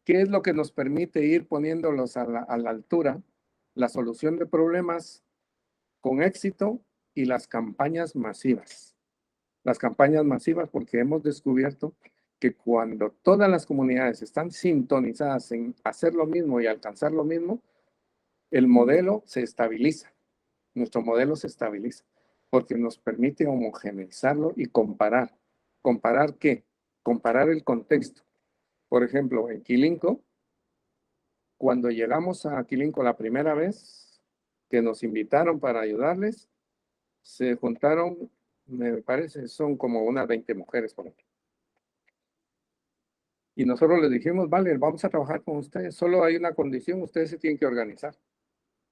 ¿Qué es lo que nos permite ir poniéndolos a la altura? La solución de problemas con éxito y las campañas masivas. Las campañas masivas porque hemos descubierto que cuando todas las comunidades están sintonizadas en hacer lo mismo y alcanzar lo mismo, el modelo se estabiliza. Nuestro modelo se estabiliza porque nos permite homogeneizarlo y comparar. ¿Comparar qué? Comparar el contexto. Por ejemplo, en Quilinco, cuando llegamos a Quilinco la primera vez que nos invitaron para ayudarles, se juntaron, me parece, son como unas 20 mujeres por aquí. Y nosotros les dijimos, vale, vamos a trabajar con ustedes, solo hay una condición, ustedes se tienen que organizar.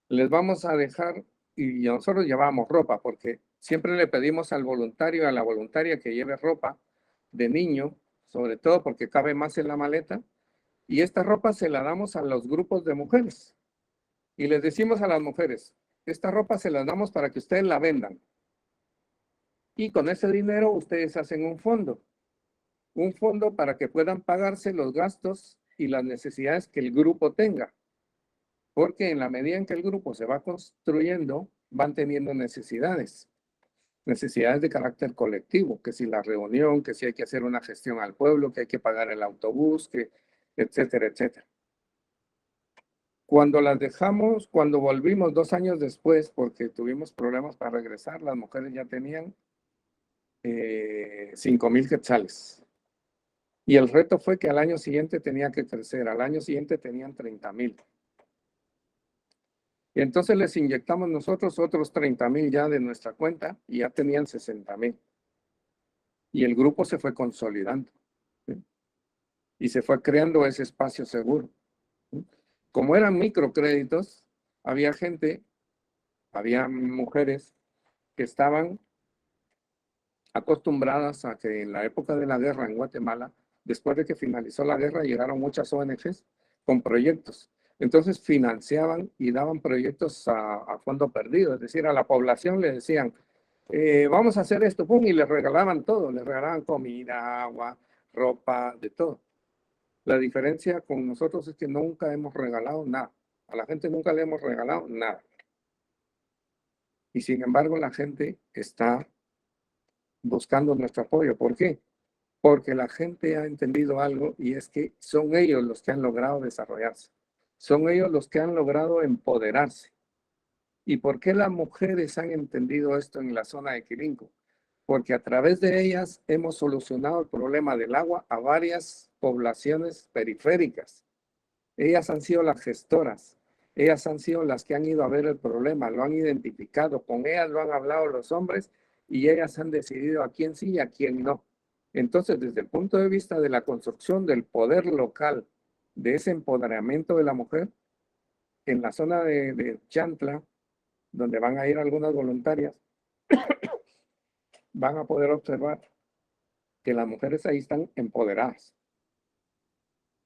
Les vamos a dejar, y nosotros llevamos ropa, porque siempre le pedimos al voluntario, a la voluntaria que lleve ropa de niño, sobre todo porque cabe más en la maleta, y esta ropa se la damos a los grupos de mujeres. Y les decimos a las mujeres, esta ropa se la damos para que ustedes la vendan. Y con ese dinero ustedes hacen un fondo para que puedan pagarse los gastos y las necesidades que el grupo tenga. Porque en la medida en que el grupo se va construyendo, van teniendo necesidades de carácter colectivo, que si la reunión, que si hay que hacer una gestión al pueblo, que hay que pagar el autobús, que etcétera, etcétera. Cuando las dejamos, cuando volvimos 2 años después, porque tuvimos problemas para regresar, las mujeres ya tenían 5,000 quetzales. Y el reto fue que al año siguiente tenía que crecer, al año siguiente tenían 30,000. Y entonces les inyectamos nosotros otros 30,000 ya de nuestra cuenta y ya tenían 60,000. Y el grupo se fue consolidando, ¿sí? Y se fue creando ese espacio seguro, ¿sí? Como eran microcréditos, había mujeres que estaban acostumbradas a que en la época de la guerra en Guatemala, después de que finalizó la guerra, llegaron muchas ONGs con proyectos. Entonces financiaban y daban proyectos a fondo perdido, es decir, a la población le decían, vamos a hacer esto, pum, y les regalaban todo, les regalaban comida, agua, ropa, de todo. La diferencia con nosotros es que nunca hemos regalado nada. A la gente nunca le hemos regalado nada. Y sin embargo, la gente está buscando nuestro apoyo. ¿Por qué? Porque la gente ha entendido algo y es que son ellos los que han logrado desarrollarse. Son ellos los que han logrado empoderarse. ¿Y por qué las mujeres han entendido esto en la zona de Quilinco? Porque a través de ellas hemos solucionado el problema del agua a varias poblaciones periféricas. Ellas han sido las gestoras, ellas han sido las que han ido a ver el problema, lo han identificado, con ellas lo han hablado los hombres y ellas han decidido a quién sí y a quién no. Entonces, desde el punto de vista de la construcción del poder local, de ese empoderamiento de la mujer, en la zona de Chantla, donde van a ir algunas voluntarias, van a poder observar que las mujeres ahí están empoderadas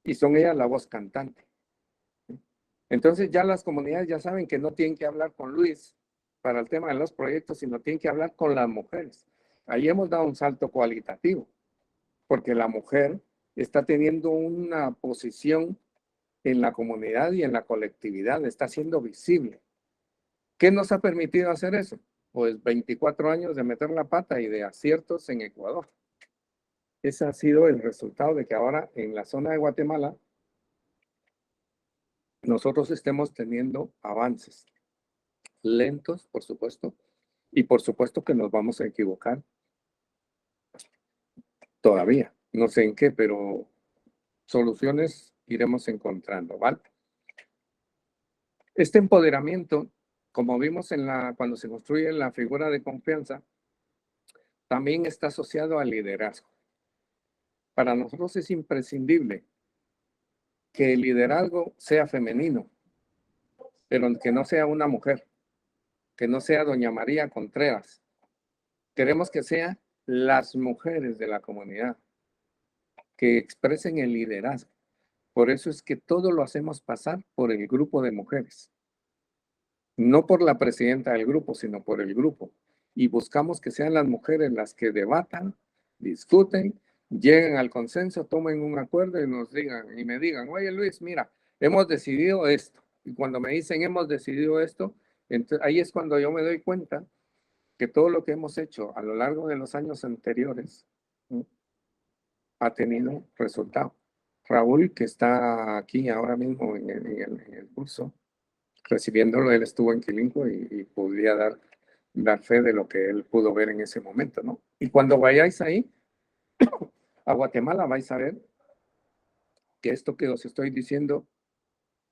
y son ellas la voz cantante. Entonces ya las comunidades ya saben que no tienen que hablar con Luis para el tema de los proyectos, sino tienen que hablar con las mujeres. Ahí hemos dado un salto cualitativo, porque la mujer está teniendo una posición en la comunidad y en la colectividad, está siendo visible. ¿Qué nos ha permitido hacer eso? Pues 24 años de meter la pata y de aciertos en Ecuador. Ese ha sido el resultado de que ahora en la zona de Guatemala nosotros estemos teniendo avances lentos, por supuesto, y por supuesto que nos vamos a equivocar todavía. No sé en qué, pero soluciones iremos encontrando, ¿vale? Este empoderamiento, como vimos cuando se construye la figura de confianza, también está asociado al liderazgo. Para nosotros es imprescindible que el liderazgo sea femenino, pero que no sea una mujer, que no sea doña María Contreras. Queremos que sean las mujeres de la comunidad que expresen el liderazgo. Por eso es que todo lo hacemos pasar por el grupo de mujeres. No por la presidenta del grupo, sino por el grupo. Y buscamos que sean las mujeres las que debatan, discuten, lleguen al consenso, tomen un acuerdo y nos digan, y me digan, oye Luis, mira, hemos decidido esto. Y cuando me dicen hemos decidido esto, entonces, ahí es cuando yo me doy cuenta que todo lo que hemos hecho a lo largo de los años anteriores, ¿sí?, ha tenido resultado. Raúl, que está aquí ahora mismo en el curso, recibiéndolo, él estuvo en Quilinco y podría dar fe de lo que él pudo ver en ese momento, ¿no? Y cuando vayáis ahí, a Guatemala, vais a ver que esto que os estoy diciendo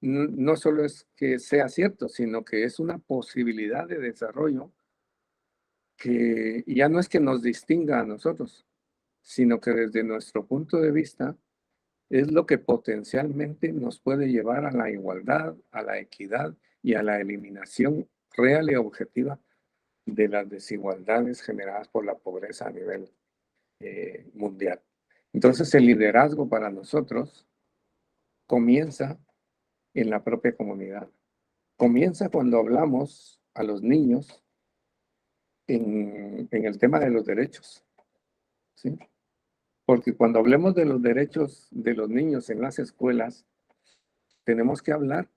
no solo es que sea cierto, sino que es una posibilidad de desarrollo que ya no es que nos distinga a nosotros, sino que desde nuestro punto de vista es lo que potencialmente nos puede llevar a la igualdad, a la equidad y a la eliminación real y objetiva de las desigualdades generadas por la pobreza a nivel mundial. Entonces el liderazgo para nosotros comienza en la propia comunidad. Comienza cuando hablamos a los niños en el tema de los derechos, ¿sí? Porque cuando hablemos de los derechos de los niños en las escuelas, tenemos que hablar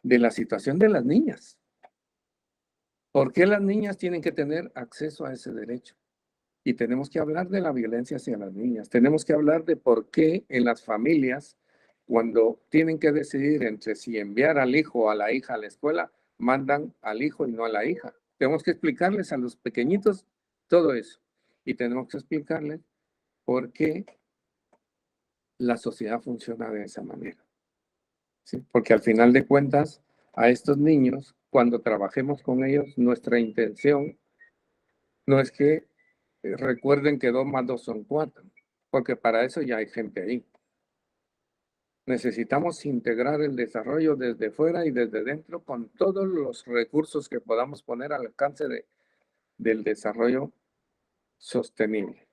de la situación de las niñas. ¿Por qué las niñas tienen que tener acceso a ese derecho? Y tenemos que hablar de la violencia hacia las niñas. Tenemos que hablar de por qué en las familias, cuando tienen que decidir entre si enviar al hijo o a la hija a la escuela, mandan al hijo y no a la hija. Tenemos que explicarles a los pequeñitos todo eso. Y tenemos que explicarles por qué la sociedad funciona de esa manera, ¿sí? Porque al final de cuentas, a estos niños, cuando trabajemos con ellos, nuestra intención no es que recuerden que 2 más 2 son 4, porque para eso ya hay gente ahí. Necesitamos integrar el desarrollo desde fuera y desde dentro con todos los recursos que podamos poner al alcance del desarrollo sostenible.